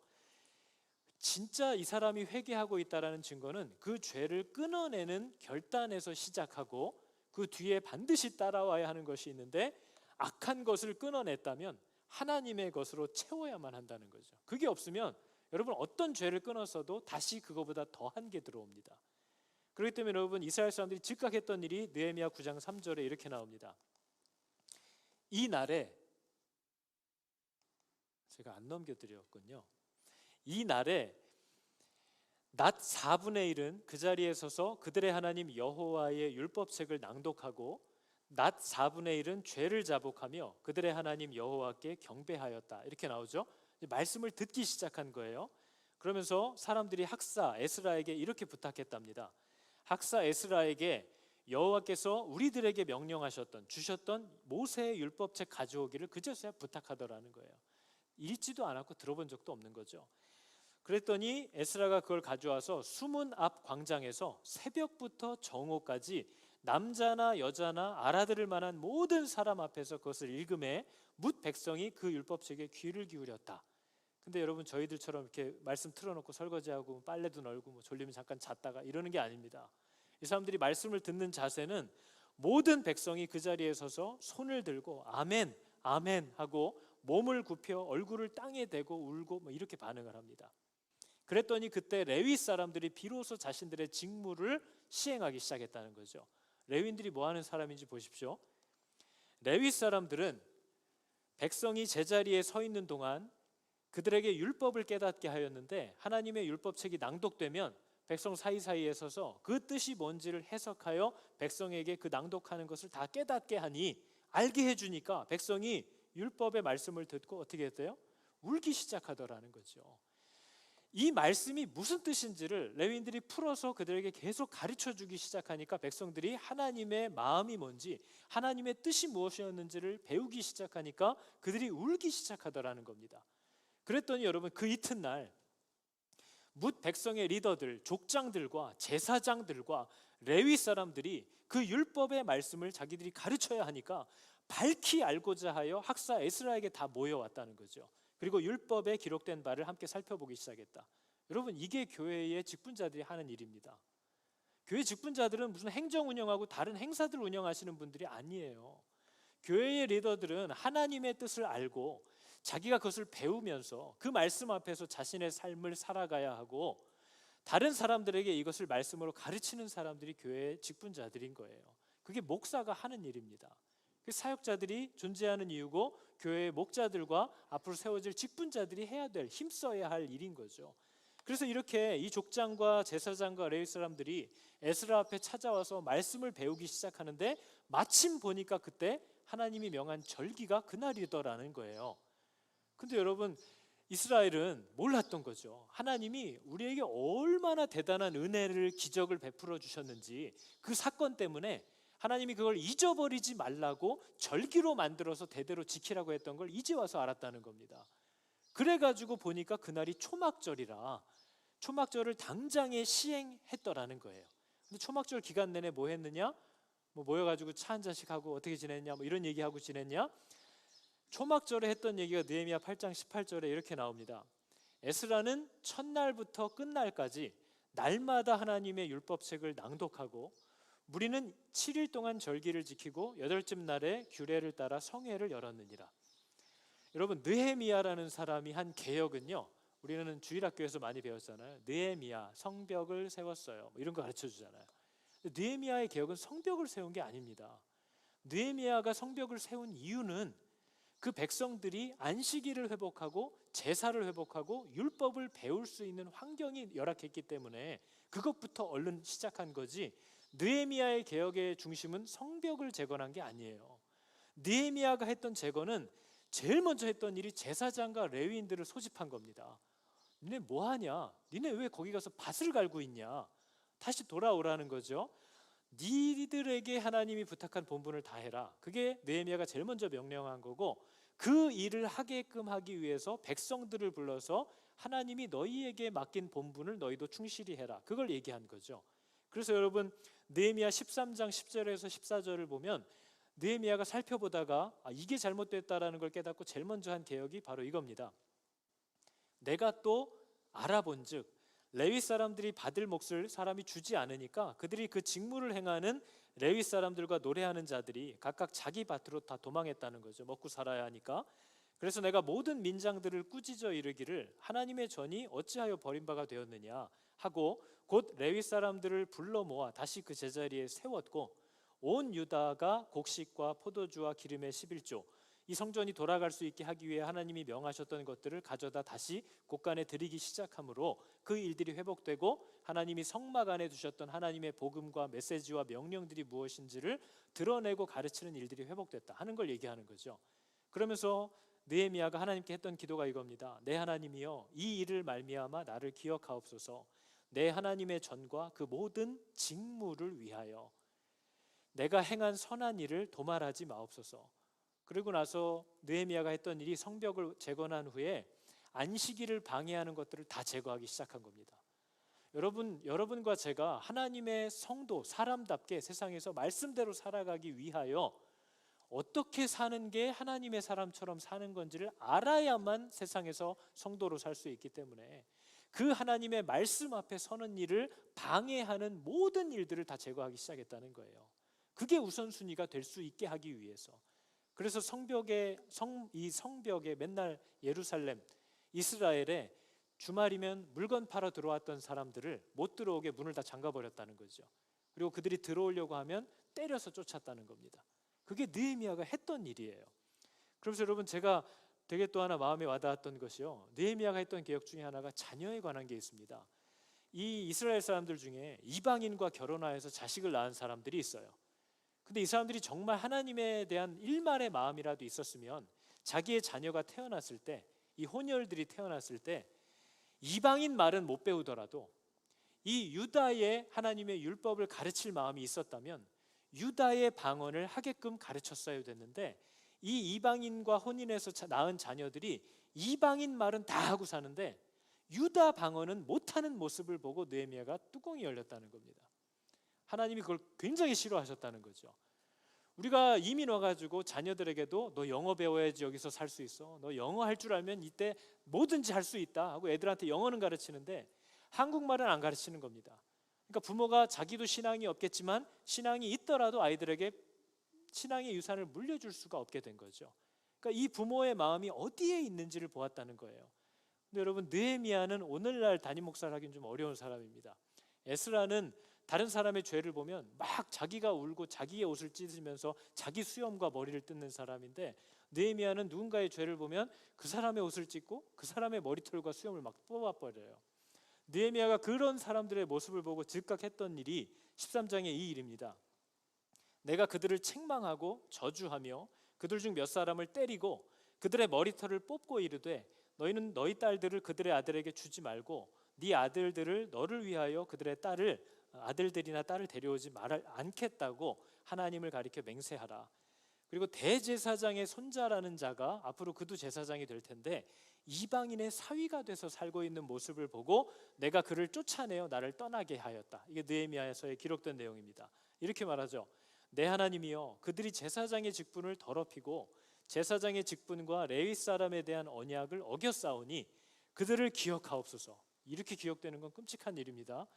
진짜 이 사람이 회개하고 있다라는 증거는 그 죄를 끊어내는 결단에서 시작하고 그 뒤에 반드시 따라와야 하는 것이 있는데, 악한 것을 끊어냈다면 하나님의 것으로 채워야만 한다는 거죠. 그게 없으면 여러분 어떤 죄를 끊었어도 다시 그거보다 더한 게 들어옵니다. 그렇기 때문에 여러분 이스라엘 사람들이 즉각했던 일이 느헤미야 9장 3절에 이렇게 나옵니다. 이 날에, 제가 안 넘겨드렸군요. 이 날에 낮 4분의 1은 그 자리에 서서 그들의 하나님 여호와의 율법책을 낭독하고 낮 4분의 1은 죄를 자복하며 그들의 하나님 여호와께 경배하였다. 이렇게 나오죠. 말씀을 듣기 시작한 거예요. 그러면서 사람들이 학사 에스라에게 이렇게 부탁했답니다. 학사 에스라에게 여호와께서 우리들에게 명령하셨던, 주셨던 모세의 율법책 가져오기를 그제서야 부탁하더라는 거예요. 읽지도 않았고 들어본 적도 없는 거죠. 그랬더니 에스라가 그걸 가져와서 수문 앞 광장에서 새벽부터 정오까지 남자나 여자나 알아들을 만한 모든 사람 앞에서 그것을 읽음에 뭇 백성이 그 율법책에 귀를 기울였다. 근데 여러분 저희들처럼 이렇게 말씀 틀어놓고 설거지하고 빨래도 널고 뭐 졸리면 잠깐 잤다가 이러는 게 아닙니다. 이 사람들이 말씀을 듣는 자세는 모든 백성이 그 자리에 서서 손을 들고 아멘 아멘 하고 몸을 굽혀 얼굴을 땅에 대고 울고 뭐 이렇게 반응을 합니다. 그랬더니 그때 레위 사람들이 비로소 자신들의 직무를 시행하기 시작했다는 거죠. 레위인들이 뭐 하는 사람인지 보십시오. 레위 사람들은 백성이 제자리에 서 있는 동안 그들에게 율법을 깨닫게 하였는데, 하나님의 율법책이 낭독되면 백성 사이사이에 서서 그 뜻이 뭔지를 해석하여 백성에게 그 낭독하는 것을 다 깨닫게 하니, 알게 해주니까 백성이 율법의 말씀을 듣고 어떻게 했대요? 울기 시작하더라는 거죠. 이 말씀이 무슨 뜻인지를 레위인들이 풀어서 그들에게 계속 가르쳐 주기 시작하니까 백성들이 하나님의 마음이 뭔지, 하나님의 뜻이 무엇이었는지를 배우기 시작하니까 그들이 울기 시작하더라는 겁니다. 그랬더니 여러분, 그 이튿날 뭇 백성의 리더들, 족장들과 제사장들과 레위 사람들이 그 율법의 말씀을 자기들이 가르쳐야 하니까 밝히 알고자 하여 학사 에스라에게 다 모여왔다는 거죠. 그리고 율법에 기록된 바를 함께 살펴보기 시작했다. 여러분, 이게 교회의 직분자들이 하는 일입니다. 교회 직분자들은 무슨 행정 운영하고 다른 행사들 운영하시는 분들이 아니에요. 교회의 리더들은 하나님의 뜻을 알고 자기가 그것을 배우면서 그 말씀 앞에서 자신의 삶을 살아가야 하고, 다른 사람들에게 이것을 말씀으로 가르치는 사람들이 교회의 직분자들인 거예요. 그게 목사가 하는 일입니다. 그 사역자들이 존재하는 이유고, 교회의 목자들과 앞으로 세워질 직분자들이 해야 될, 힘써야 할 일인 거죠. 그래서 이렇게 이 족장과 제사장과 레위 사람들이 에스라 앞에 찾아와서 말씀을 배우기 시작하는데, 마침 보니까 그때 하나님이 명한 절기가 그날이더라는 거예요. 근데 여러분, 이스라엘은 몰랐던 거죠. 하나님이 우리에게 얼마나 대단한 은혜를, 기적을 베풀어 주셨는지, 그 사건 때문에 하나님이 그걸 잊어버리지 말라고 절기로 만들어서 대대로 지키라고 했던 걸 이제 와서 알았다는 겁니다. 그래가지고 보니까 그날이 초막절이라 초막절을 당장에 시행했더라는 거예요. 근데 초막절 기간 내내 뭐 했느냐? 뭐 모여가지고 차 한 잔씩 하고 어떻게 지냈냐, 뭐 이런 얘기하고 지냈냐? 초막절에 했던 얘기가 느헤미야 8장 18절에 이렇게 나옵니다. 에스라는 첫날부터 끝날까지 날마다 하나님의 율법책을 낭독하고, 무리는 7일 동안 절기를 지키고 8째 날에 규례를 따라 성회를 열었느니라. 여러분, 느헤미야라는 사람이 한 개혁은요, 우리는 주일학교에서 많이 배웠잖아요. 느헤미야 성벽을 세웠어요, 뭐 이런 거 가르쳐 주잖아요. 느헤미야의 개혁은 성벽을 세운 게 아닙니다. 느헤미야가 성벽을 세운 이유는 그 백성들이 안식일을 회복하고 제사를 회복하고 율법을 배울 수 있는 환경이 열악했기 때문에 그것부터 얼른 시작한 거지, 느헤미야의 개혁의 중심은 성벽을 재건한 게 아니에요. 느헤미야가 했던 재건은 제일 먼저 했던 일이 제사장과 레위인들을 소집한 겁니다. 니네 뭐하냐? 니네 왜 거기 가서 밭을 갈고 있냐? 다시 돌아오라는 거죠. 니들에게 하나님이 부탁한 본분을 다 해라. 그게 느헤미야가 제일 먼저 명령한 거고, 그 일을 하게끔 하기 위해서 백성들을 불러서 하나님이 너희에게 맡긴 본분을 너희도 충실히 해라, 그걸 얘기한 거죠. 그래서 여러분, 느헤미야 13장 10절에서 14절을 보면 느헤미야가 살펴보다가 이게 잘못됐다라는 걸 깨닫고 제일 먼저 한 개혁이 바로 이겁니다. 내가 또 알아본즉 레위 사람들이 받을 몫을 사람이 주지 않으니까 그들이 그 직무를 행하는 레위 사람들과 노래하는 자들이 각각 자기 밭으로 다 도망했다는 거죠. 먹고 살아야 하니까. 그래서 내가 모든 민장들을 꾸짖어 이르기를 하나님의 전이 어찌하여 버림바가 되었느냐 하고, 곧 레위 사람들을 불러 모아 다시 그 제자리에 세웠고, 온 유다가 곡식과 포도주와 기름의 11조, 이 성전이 돌아갈 수 있게 하기 위해 하나님이 명하셨던 것들을 가져다 다시 곳간에 드리기 시작하므로 그 일들이 회복되고, 하나님이 성막 안에 두셨던 하나님의 복음과 메시지와 명령들이 무엇인지를 드러내고 가르치는 일들이 회복됐다 하는 걸 얘기하는 거죠. 그러면서 느헤미야가 하나님께 했던 기도가 이겁니다. 내 하나님이여, 이 일을 말미암아 나를 기억하옵소서. 내 하나님의 전과 그 모든 직무를 위하여 내가 행한 선한 일을 도말하지 마옵소서. 그리고 나서 느헤미야가 했던 일이 성벽을 재건한 후에 안식일을 방해하는 것들을 다 제거하기 시작한 겁니다. 여러분과 제가 하나님의 성도, 사람답게 세상에서 말씀대로 살아가기 위하여 어떻게 사는 게 하나님의 사람처럼 사는 건지를 알아야만 세상에서 성도로 살 수 있기 때문에, 그 하나님의 말씀 앞에 서는 일을 방해하는 모든 일들을 다 제거하기 시작했다는 거예요. 그게 우선순위가 될 수 있게 하기 위해서. 그래서 이 성벽에 맨날 예루살렘, 이스라엘에 주말이면 물건 팔아 들어왔던 사람들을 못 들어오게 문을 다 잠가버렸다는 거죠. 그리고 그들이 들어오려고 하면 때려서 쫓았다는 겁니다. 그게 느헤미야가 했던 일이에요. 그러면서 여러분, 제가 되게 또 하나 마음에 와닿았던 것이요, 느헤미야가 했던 개혁 중에 하나가 자녀에 관한 게 있습니다. 이 이스라엘 사람들 중에 이방인과 결혼하여서 자식을 낳은 사람들이 있어요. 근데 이 사람들이 정말 하나님에 대한 일말의 마음이라도 있었으면 자기의 자녀가 태어났을 때, 이 혼혈들이 태어났을 때 이방인 말은 못 배우더라도 이 유다의 하나님의 율법을 가르칠 마음이 있었다면 유다의 방언을 하게끔 가르쳤어야 됐는데, 이 이방인과 혼인해서 낳은 자녀들이 이방인 말은 다 하고 사는데 유다 방언은 못하는 모습을 보고 느헤미야가 뚜껑이 열렸다는 겁니다. 하나님이 그걸 굉장히 싫어하셨다는 거죠. 우리가 이민 와가지고 자녀들에게도 너 영어 배워야지 여기서 살 수 있어, 너 영어 할 줄 알면 이때 뭐든지 할 수 있다 하고 애들한테 영어는 가르치는데 한국말은 안 가르치는 겁니다. 그러니까 부모가 자기도 신앙이 없겠지만 신앙이 있더라도 아이들에게 신앙의 유산을 물려줄 수가 없게 된 거죠. 그러니까 이 부모의 마음이 어디에 있는지를 보았다는 거예요. 근데 여러분, 느헤미야는 오늘날 담임 목사를 하기는 좀 어려운 사람입니다. 에스라는 다른 사람의 죄를 보면 막 자기가 울고 자기의 옷을 찢으면서 자기 수염과 머리를 뜯는 사람인데, 느헤미야는 누군가의 죄를 보면 그 사람의 옷을 찢고 그 사람의 머리털과 수염을 막 뽑아버려요. 느헤미야가 그런 사람들의 모습을 보고 즉각했던 일이 13장의 이 일입니다. 내가 그들을 책망하고 저주하며 그들 중 몇 사람을 때리고 그들의 머리털을 뽑고 이르되 너희는 너희 딸들을 그들의 아들에게 주지 말고 네 아들들을 너를 위하여 그들의 아들들이나 딸을 데려오지 않겠다고 하나님을 가리켜 맹세하라. 그리고 대제사장의 손자라는 자가 앞으로 그도 제사장이 될 텐데 이방인의 사위가 돼서 살고 있는 모습을 보고 내가 그를 쫓아내어 나를 떠나게 하였다. 이게 느헤미야서에 기록된 내용입니다. 이렇게 말하죠. 내 하나님이여, 그들이 제사장의 직분을 더럽히고 제사장의 직분과 레위 사람에 대한 언약을 어겼사오니 그들을 기억하옵소서. 이렇게 기억되는 건 끔찍한 일입니다.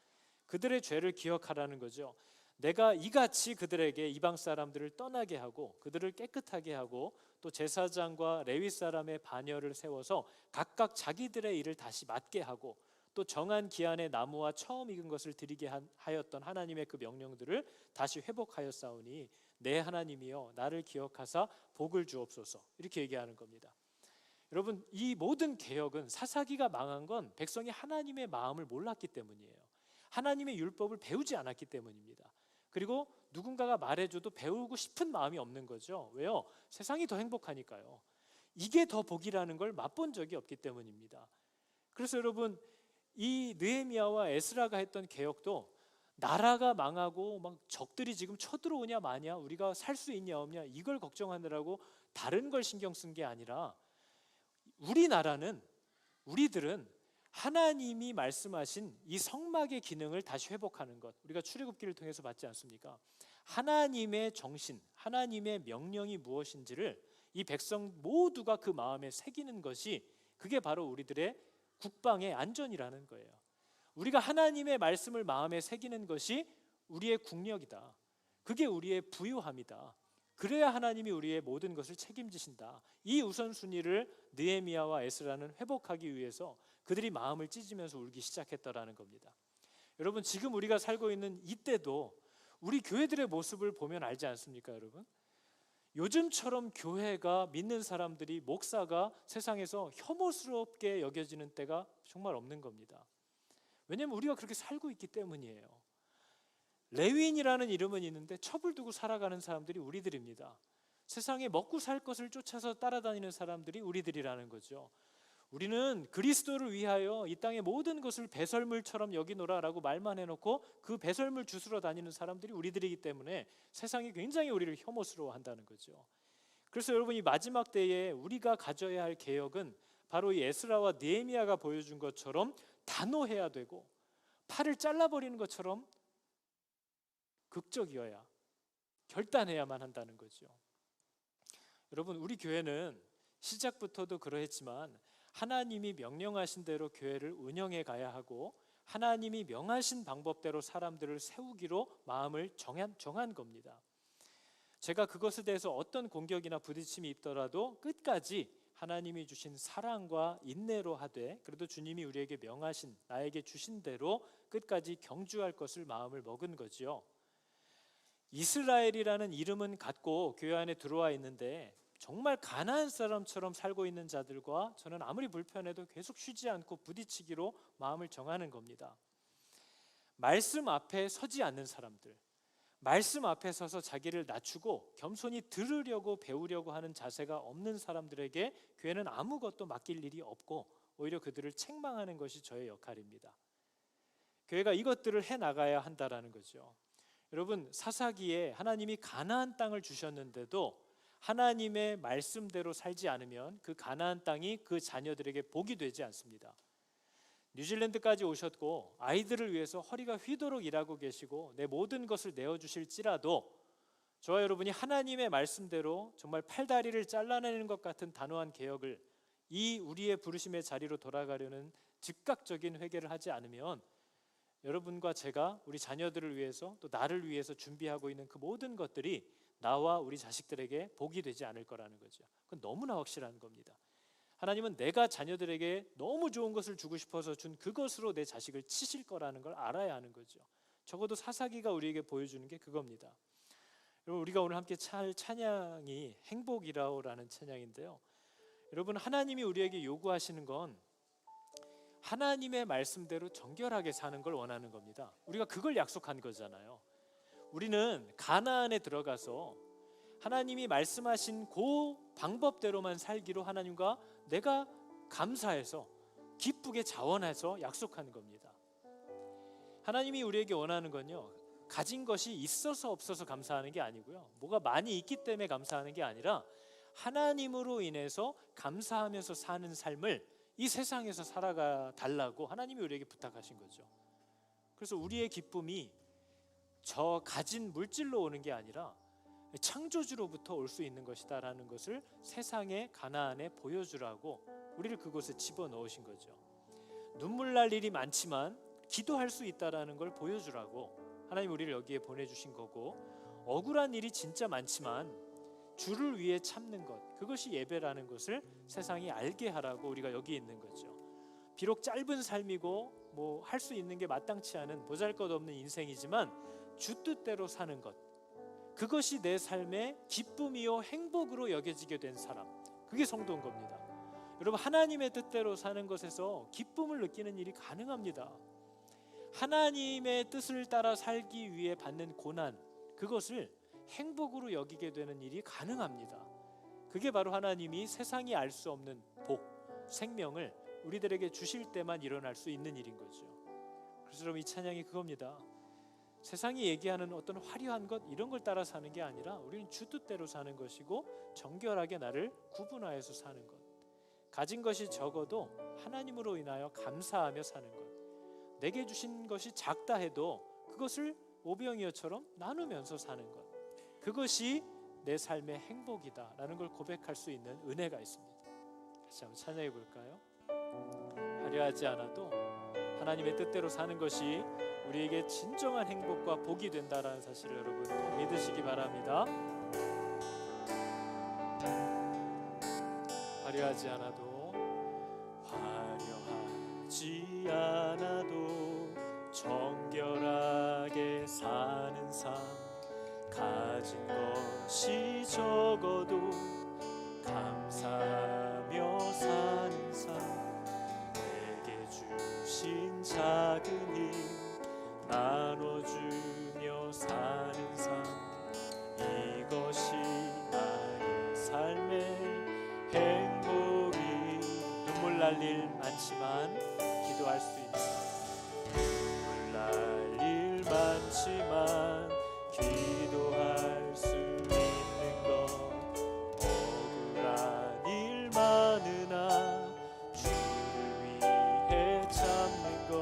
그들의 죄를 기억하라는 거죠. 내가 이같이 그들에게 이방 사람들을 떠나게 하고 그들을 깨끗하게 하고 또 제사장과 레위 사람의 반열을 세워서 각각 자기들의 일을 다시 맡게 하고 또 정한 기한에 나무와 처음 익은 것을 드리게 하였던 하나님의 그 명령들을 다시 회복하였사오니 내 하나님이여 나를 기억하사 복을 주옵소서. 이렇게 얘기하는 겁니다. 여러분, 이 모든 개혁은 사사기가 망한 건 백성이 하나님의 마음을 몰랐기 때문이에요. 하나님의 율법을 배우지 않았기 때문입니다. 그리고 누군가가 말해줘도 배우고 싶은 마음이 없는 거죠. 왜요? 세상이 더 행복하니까요. 이게 더 복이라는 걸 맛본 적이 없기 때문입니다. 그래서 여러분, 이 느헤미야와 에스라가 했던 개혁도 나라가 망하고 막 적들이 지금 쳐들어오냐 마냐, 우리가 살 수 있냐 없냐 이걸 걱정하느라고 다른 걸 신경 쓴 게 아니라 우리들은 하나님이 말씀하신 이 성막의 기능을 다시 회복하는 것, 우리가 출애굽기를 통해서 봤지 않습니까? 하나님의 정신, 하나님의 명령이 무엇인지를 이 백성 모두가 그 마음에 새기는 것이, 그게 바로 우리들의 국방의 안전이라는 거예요. 우리가 하나님의 말씀을 마음에 새기는 것이 우리의 국력이다. 그게 우리의 부유함이다. 그래야 하나님이 우리의 모든 것을 책임지신다. 이 우선순위를 느헤미야와 에스라는 회복하기 위해서 그들이 마음을 찢으면서 울기 시작했다라는 겁니다. 여러분, 지금 우리가 살고 있는 이때도 우리 교회들의 모습을 보면 알지 않습니까, 여러분? 요즘처럼 교회가, 믿는 사람들이, 목사가 세상에서 혐오스럽게 여겨지는 때가 정말 없는 겁니다. 왜냐하면 우리가 그렇게 살고 있기 때문이에요. 레위인이라는 이름은 있는데 첩을 두고 살아가는 사람들이 우리들입니다. 세상에 먹고 살 것을 쫓아서 따라다니는 사람들이 우리들이라는 거죠. 우리는 그리스도를 위하여 이 땅의 모든 것을 배설물처럼 여기노라라고 말만 해놓고 그 배설물 주스러 다니는 사람들이 우리들이기 때문에 세상이 굉장히 우리를 혐오스러워한다는 거죠. 그래서 여러분, 이 마지막 때에 우리가 가져야 할 개혁은 바로 이 에스라와 느헤미야가 보여준 것처럼 단호해야 되고 팔을 잘라버리는 것처럼 극적이어야, 결단해야만 한다는 거죠. 여러분, 우리 교회는 시작부터도 그러했지만 하나님이 명령하신 대로 교회를 운영해 가야 하고 하나님이 명하신 방법대로 사람들을 세우기로 마음을 정한 겁니다. 제가 그것에 대해서 어떤 공격이나 부딪힘이 있더라도 끝까지 하나님이 주신 사랑과 인내로 하되 그래도 주님이 우리에게 명하신 나에게 주신 대로 끝까지 경주할 것을 마음을 먹은 거지요. 이스라엘이라는 이름은 갖고 교회 안에 들어와 있는데 정말 가나안 사람처럼 살고 있는 자들과 저는 아무리 불편해도 계속 쉬지 않고 부딪히기로 마음을 정하는 겁니다. 말씀 앞에 서지 않는 사람들, 말씀 앞에 서서 자기를 낮추고 겸손히 들으려고 배우려고 하는 자세가 없는 사람들에게 교회는 아무것도 맡길 일이 없고 오히려 그들을 책망하는 것이 저의 역할입니다. 교회가 이것들을 해나가야 한다라는 거죠. 여러분, 사사기에 하나님이 가나안 땅을 주셨는데도 하나님의 말씀대로 살지 않으면 그 가나안 땅이 그 자녀들에게 복이 되지 않습니다. 뉴질랜드까지 오셨고 아이들을 위해서 허리가 휘도록 일하고 계시고 내 모든 것을 내어주실지라도 저와 여러분이 하나님의 말씀대로 정말 팔다리를 잘라내는 것 같은 단호한 개혁을 이 우리의 부르심의 자리로 돌아가려는 즉각적인 회개를 하지 않으면 여러분과 제가 우리 자녀들을 위해서 또 나를 위해서 준비하고 있는 그 모든 것들이 나와 우리 자식들에게 복이 되지 않을 거라는 거죠. 그건 너무나 확실한 겁니다. 하나님은 내가 자녀들에게 너무 좋은 것을 주고 싶어서 준 그것으로 내 자식을 치실 거라는 걸 알아야 하는 거죠. 적어도 사사기가 우리에게 보여주는 게 그겁니다. 여러분, 우리가 오늘 함께 찰 찬양이 행복이라오라는 찬양인데요. 여러분, 하나님이 우리에게 요구하시는 건 하나님의 말씀대로 정결하게 사는 걸 원하는 겁니다. 우리가 그걸 약속한 거잖아요. 우리는 가나안에 들어가서 하나님이 말씀하신 그 방법대로만 살기로 하나님과 내가 감사해서 기쁘게 자원해서 약속하는 겁니다. 하나님이 우리에게 원하는 건요, 가진 것이 있어서 없어서 감사하는 게 아니고요, 뭐가 많이 있기 때문에 감사하는 게 아니라 하나님으로 인해서 감사하면서 사는 삶을 이 세상에서 살아가 달라고 하나님이 우리에게 부탁하신 거죠. 그래서 우리의 기쁨이 저 가진 물질로 오는 게 아니라 창조주로부터 올 수 있는 것이다라는 것을 세상의 가나안에 보여주라고 우리를 그곳에 집어넣으신 거죠. 눈물 날 일이 많지만 기도할 수 있다라는 걸 보여주라고 하나님 우리를 여기에 보내주신 거고, 억울한 일이 진짜 많지만 주를 위해 참는 것, 그것이 예배라는 것을 세상이 알게 하라고 우리가 여기 있는 거죠. 비록 짧은 삶이고 뭐 할 수 있는 게 마땅치 않은 보잘것없는 인생이지만 주 뜻대로 사는 것, 그것이 내 삶의 기쁨이요 행복으로 여겨지게 된 사람, 그게 성도인 겁니다. 여러분, 하나님의 뜻대로 사는 것에서 기쁨을 느끼는 일이 가능합니다. 하나님의 뜻을 따라 살기 위해 받는 고난, 그것을 행복으로 여기게 되는 일이 가능합니다. 그게 바로 하나님이 세상이 알 수 없는 복, 생명을 우리들에게 주실 때만 일어날 수 있는 일인 거죠. 그래서 여러분, 이 찬양이 그겁니다. 세상이 얘기하는 어떤 화려한 것, 이런 걸 따라 사는 게 아니라 우리는 주 뜻대로 사는 것이고 정결하게 나를 구분하여서 사는 것, 가진 것이 적어도 하나님으로 인하여 감사하며 사는 것, 내게 주신 것이 작다 해도 그것을 오병이어처럼 나누면서 사는 것, 그것이 내 삶의 행복이다라는 걸 고백할 수 있는 은혜가 있습니다. 같이 한번 찬양해 볼까요? 화려하지 않아도 하나님의 뜻대로 사는 것이 우리에게 진정한 행복과 복이 된다라는 사실을 여러분 믿으시기 바랍니다. 화려하지 않아도 정결하게 사는 삶, 가진 것이 적어도 감사하며 사는 삶, 내게 주신 작은 힘 나눠주며 사는 삶, 이것이 나의 삶의 행복이. 눈물 날 일 많지만 기도할 수 있는, 눈물 날 일 많지만 기도할 수 있는 것, 억울한 일 많으나 주를 위해 참는 것,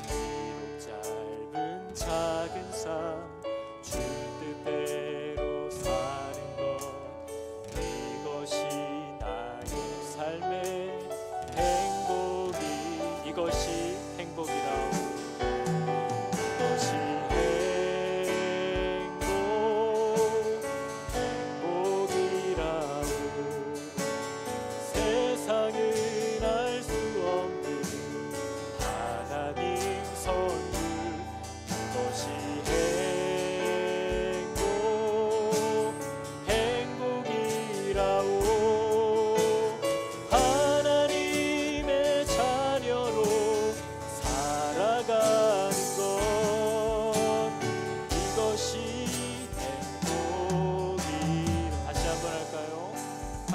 비록 짧은 작은 삶 주 뜻대로 사는 것, 이것이 나의 삶의 행복.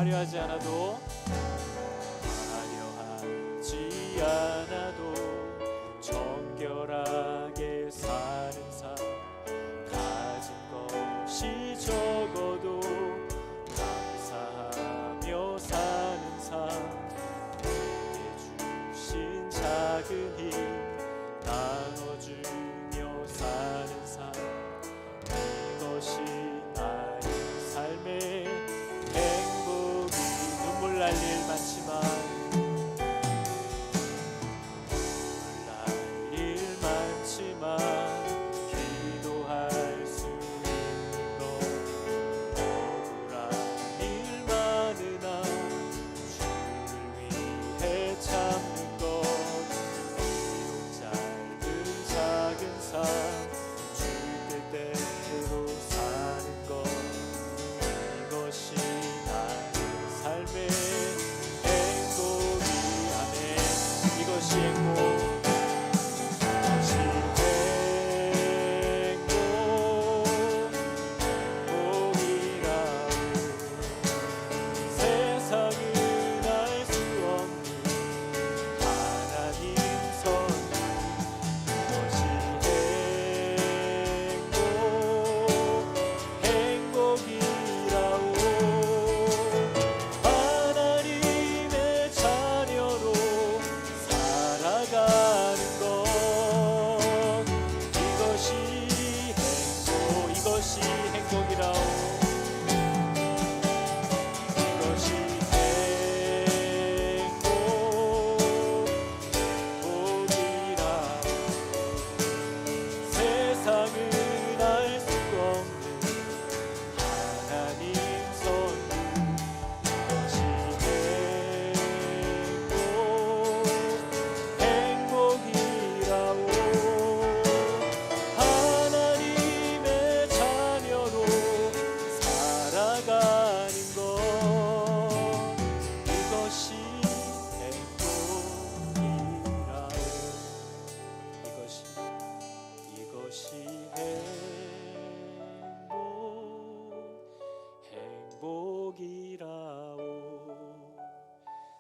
화려하지 않아도 정결하게 사는 삶, 가진 것이 적어도 감사하며 사는 삶, 내게 주신 작은 힘 나눠주며 사는 삶, 이것이 나의 삶의 행복이. 눈물 날 일 많지만 기도할 수 있는 것, 억울한 일 많으나 주를 위해 참는 것, 비록 짧은 작은 삶 주 뜻대로 사는 것, 이것이 나의 삶의 행복이. 아멘. 이것이 행복.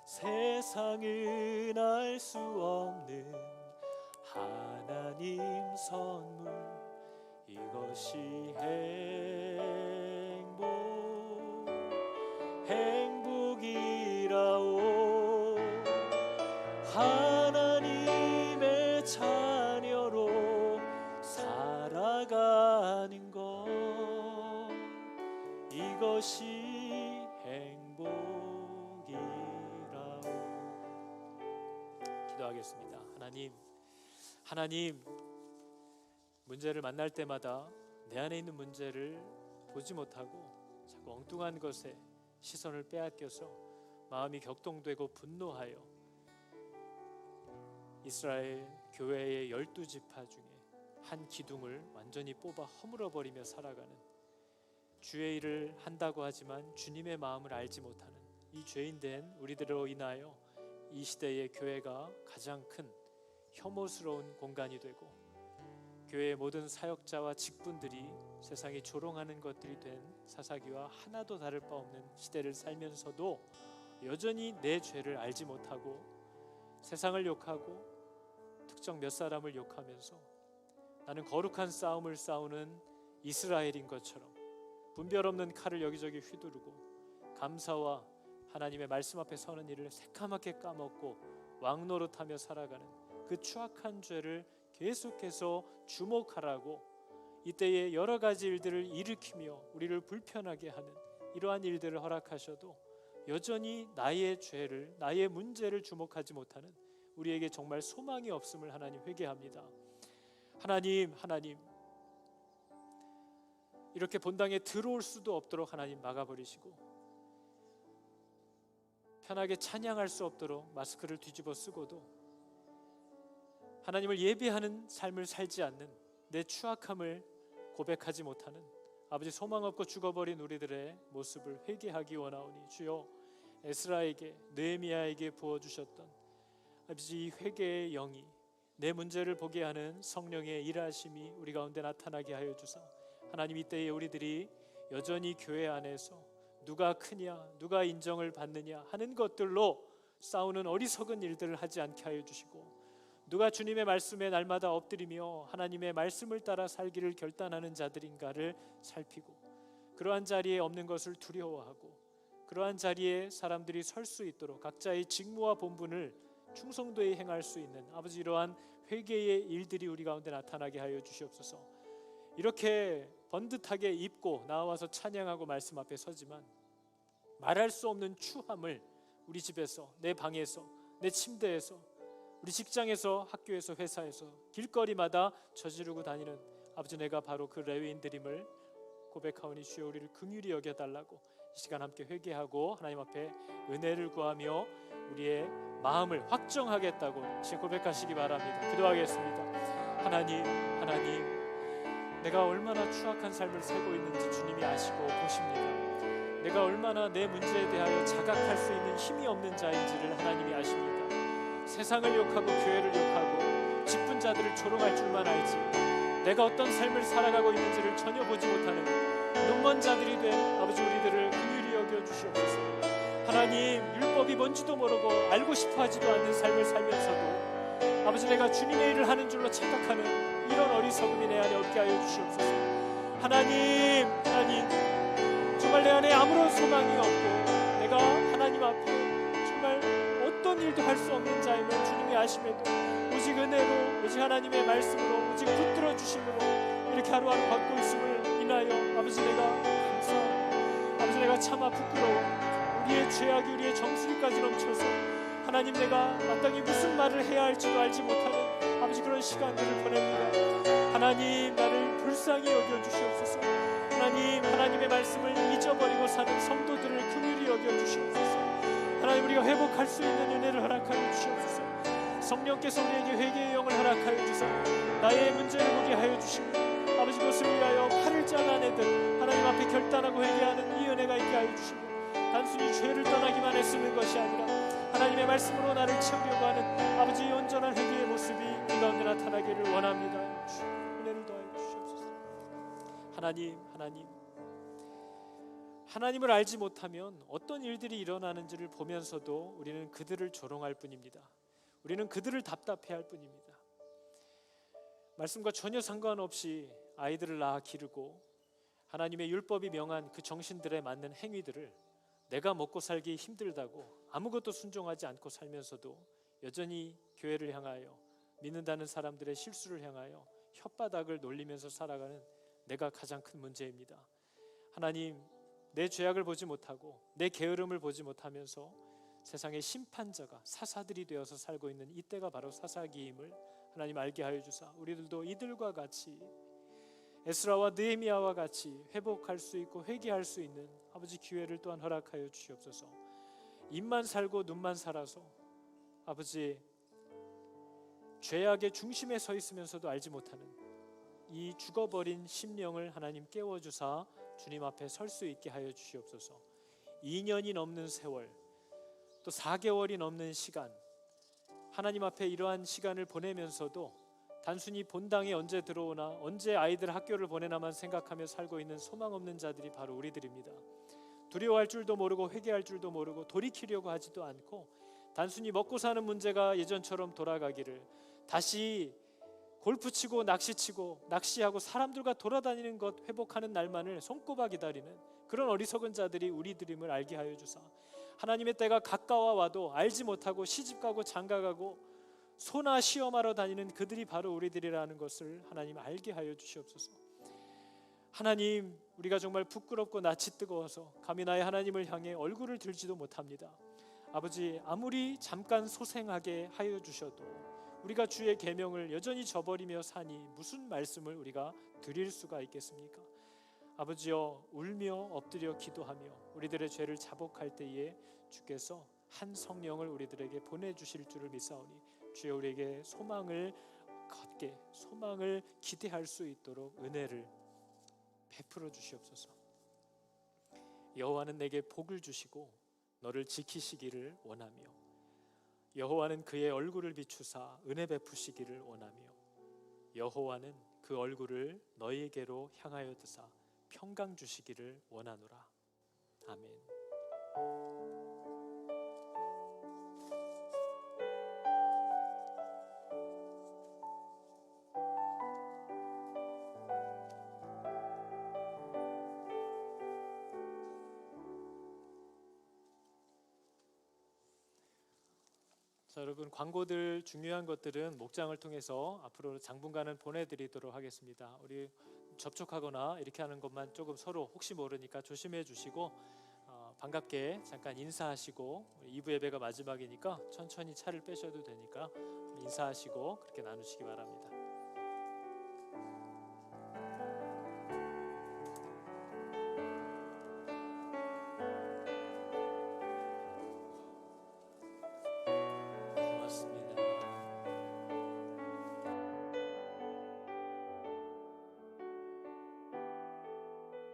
세상은 알 수 없는 하나님 선물, 이것이 행복이라오. 하나님의 자녀로 살아가는 것, 이것이 행복이라오. 기도하겠습니다. 하나님, 문제를 만날 때마다 내 안에 있는 문제를 보지 못하고 자꾸 엉뚱한 것에 시선을 빼앗겨서 마음이 격동되고 분노하여 이스라엘 교회의 12지파 중에 한 기둥을 완전히 뽑아 허물어버리며 살아가는, 주의 일을 한다고 하지만 주님의 마음을 알지 못하는 이 죄인된 우리들로 인하여 이 시대의 교회가 가장 큰 혐오스러운 공간이 되고, 교회의 모든 사역자와 직분들이 세상이 조롱하는 것들이 된 사사기와 하나도 다를 바 없는 시대를 살면서도 여전히 내 죄를 알지 못하고 세상을 욕하고 특정 몇 사람을 욕하면서 나는 거룩한 싸움을 싸우는 이스라엘인 것처럼 분별 없는 칼을 여기저기 휘두르고 감사와 하나님의 말씀 앞에 서는 일을 새까맣게 까먹고 왕노릇하며 살아가는 그 추악한 죄를 계속해서 주목하라고, 이때에 여러 가지 일들을 일으키며 우리를 불편하게 하는 이러한 일들을 허락하셔도 여전히 나의 죄를, 나의 문제를 주목하지 못하는 우리에게 정말 소망이 없음을 하나님 회개합니다. 하나님, 이렇게 본당에 들어올 수도 없도록 하나님 막아버리시고, 편하게 찬양할 수 없도록 마스크를 뒤집어 쓰고도 하나님을 예배하는 삶을 살지 않는, 내 추악함을 고백하지 못하는, 아버지 소망 없고 죽어버린 우리들의 모습을 회개하기 원하오니, 주여 에스라에게, 느헤미야에게 부어주셨던 아버지 이 회개의 영이, 내 문제를 보게 하는 성령의 일하심이 우리 가운데 나타나게 하여 주사, 하나님 이때에 우리들이 여전히 교회 안에서 누가 크냐, 누가 인정을 받느냐 하는 것들로 싸우는 어리석은 일들을 하지 않게 하여 주시고, 누가 주님의 말씀에 날마다 엎드리며 하나님의 말씀을 따라 살기를 결단하는 자들인가를 살피고, 그러한 자리에 없는 것을 두려워하고 그러한 자리에 사람들이 설 수 있도록 각자의 직무와 본분을 충성도에 행할 수 있는 아버지 이러한 회개의 일들이 우리 가운데 나타나게 하여 주시옵소서. 이렇게 번듯하게 입고 나와서 찬양하고 말씀 앞에 서지만 말할 수 없는 추함을 우리 집에서, 내 방에서, 내 침대에서, 우리 직장에서, 학교에서, 회사에서, 길거리마다 저지르고 다니는 아버지, 내가 바로 그 레위인들임을 고백하오니 주여 우리를 긍휼히 여겨달라고 이 시간 함께 회개하고 하나님 앞에 은혜를 구하며 우리의 마음을 확정하겠다고 지금 고백하시기 바랍니다. 기도하겠습니다. 하나님, 내가 얼마나 추악한 삶을 살고 있는지 주님이 아시고 보십니다. 내가 얼마나 내 문제에 대하여 자각할 수 있는 힘이 없는 자인지를 하나님이 아십니다. 세상을 욕하고 교회를 욕하고 직분자들을 조롱할 줄만 알지 내가 어떤 삶을 살아가고 있는지를 전혀 보지 못하는 눈먼 자들이 된 아버지, 우리들을 긍휼히 여겨주시옵소서. 하나님, 율법이 뭔지도 모르고 알고 싶어 하지도 않는 삶을 살면서도 아버지, 내가 주님의 일을 하는 줄로 착각하는 이런 어리석음이 내 안에 없게 하여 주시옵소서. 하나님, 정말 내 안에 아무런 소망이 없고 내가 하나님 앞에 정말 어떤 일도 할 수 없는 자임을 주님이 아심에도 오직 은혜로, 오직 하나님의 말씀으로, 오직 붙들어 주심으로 이렇게 하루하루 걷고 있음을 인하여 아버지, 내가 감사하고 아버지, 내가 차마 부끄러워 우리의 죄악이 우리의 정수리까지 넘쳐서 하나님, 내가 마땅히 무슨 말을 해야 할지도 알지 못하는 아버지 그런 시간들을 보냅니다. 하나님, 나를 불쌍히 여겨주시옵소서. 하나님의 말씀을 잊어버리고 사는 성도들을 긍휼히 여겨주시옵소서. 하나님, 우리가 회복할 수 있는 은혜를 허락하여 주시옵소서. 성령께서 우리에게 회개의 영을 허락하여 주사 나의 문제를 보게 하여 주시고 아버지, 그것을 위하여 칼을 잘라내듯 하나님 앞에 결단하고 회개하는 이 은혜가 있게 하여 주시고, 단순히 죄를 떠나기만 애쓰는 것이 아니라 하나님의 말씀으로 나를 채우려고 하는 아버지 온전한 회개의 모습이 우리 가운데 나타나기를 원합니다. 은혜를 더하여 주시옵소서. 하나님을 알지 못하면 어떤 일들이 일어나는지를 보면서도 우리는 그들을 조롱할 뿐입니다. 우리는 그들을 답답해할 뿐입니다. 말씀과 전혀 상관없이 아이들을 낳아 기르고 하나님의 율법이 명한 그 정신들에 맞는 행위들을 내가 먹고 살기 힘들다고 아무것도 순종하지 않고 살면서도 여전히 교회를 향하여, 믿는다는 사람들의 실수를 향하여 혓바닥을 놀리면서 살아가는 내가 가장 큰 문제입니다. 하나님, 내 죄악을 보지 못하고 내 게으름을 보지 못하면서 세상의 심판자가 사사들이 되어서 살고 있는 이때가 바로 사사기임을 하나님 알게 하여 주사 우리들도 이들과 같이 에스라와 느헤미야와 같이 회복할 수 있고 회개할 수 있는 아버지 기회를 또한 허락하여 주시옵소서. 입만 살고 눈만 살아서 아버지 죄악의 중심에 서 있으면서도 알지 못하는 이 죽어버린 심령을 하나님 깨워주사 주님 앞에 설 수 있게 하여 주시옵소서. 2년이 넘는 세월, 또 4개월이 넘는 시간, 하나님 앞에 이러한 시간을 보내면서도 단순히 본당에 언제 들어오나 언제 아이들 학교를 보내나만 생각하며 살고 있는 소망 없는 자들이 바로 우리들입니다. 두려워할 줄도 모르고 회개할 줄도 모르고 돌이키려고 하지도 않고 단순히 먹고 사는 문제가 예전처럼 돌아가기를, 다시 골프 치고 낚시 치고 낚시하고 사람들과 돌아다니는 것 회복하는 날만을 손꼽아 기다리는 그런 어리석은 자들이 우리들임을 알게 하여 주사 하나님의 때가 가까워 와도 알지 못하고 시집가고 장가가고 소나 시험하러 다니는 그들이 바로 우리들이라는 것을 하나님 알게 하여 주시옵소서. 하나님, 우리가 정말 부끄럽고 낯이 뜨거워서 감히 나의 하나님을 향해 얼굴을 들지도 못합니다. 아버지, 아무리 잠깐 소생하게 하여 주셔도 우리가 주의 계명을 여전히 저버리며 사니 무슨 말씀을 우리가 드릴 수가 있겠습니까? 아버지여, 울며 엎드려 기도하며 우리들의 죄를 자복할 때에 주께서 한 성령을 우리들에게 보내주실 줄을 믿사오니 주여 우리에게 소망을 걷게, 소망을 기대할 수 있도록 은혜를 베풀어 주시옵소서. 여호와는 내게 복을 주시고 너를 지키시기를 원하며 여호와는 그의 얼굴을 비추사 은혜 베푸시기를 원하며 여호와는 그 얼굴을 너희에게로 향하여 드사 평강 주시기를 원하노라. 아멘. 자, 여러분, 광고들 중요한 것들은 목장을 통해서 앞으로 당분간은 보내드리도록 하겠습니다. 우리 접촉하거나 이렇게 하는 것만 조금 서로 혹시 모르니까 조심해 주시고 반갑게 잠깐 인사하시고, 2부 예배가 마지막이니까 천천히 차를 빼셔도 되니까 인사하시고 그렇게 나누시기 바랍니다.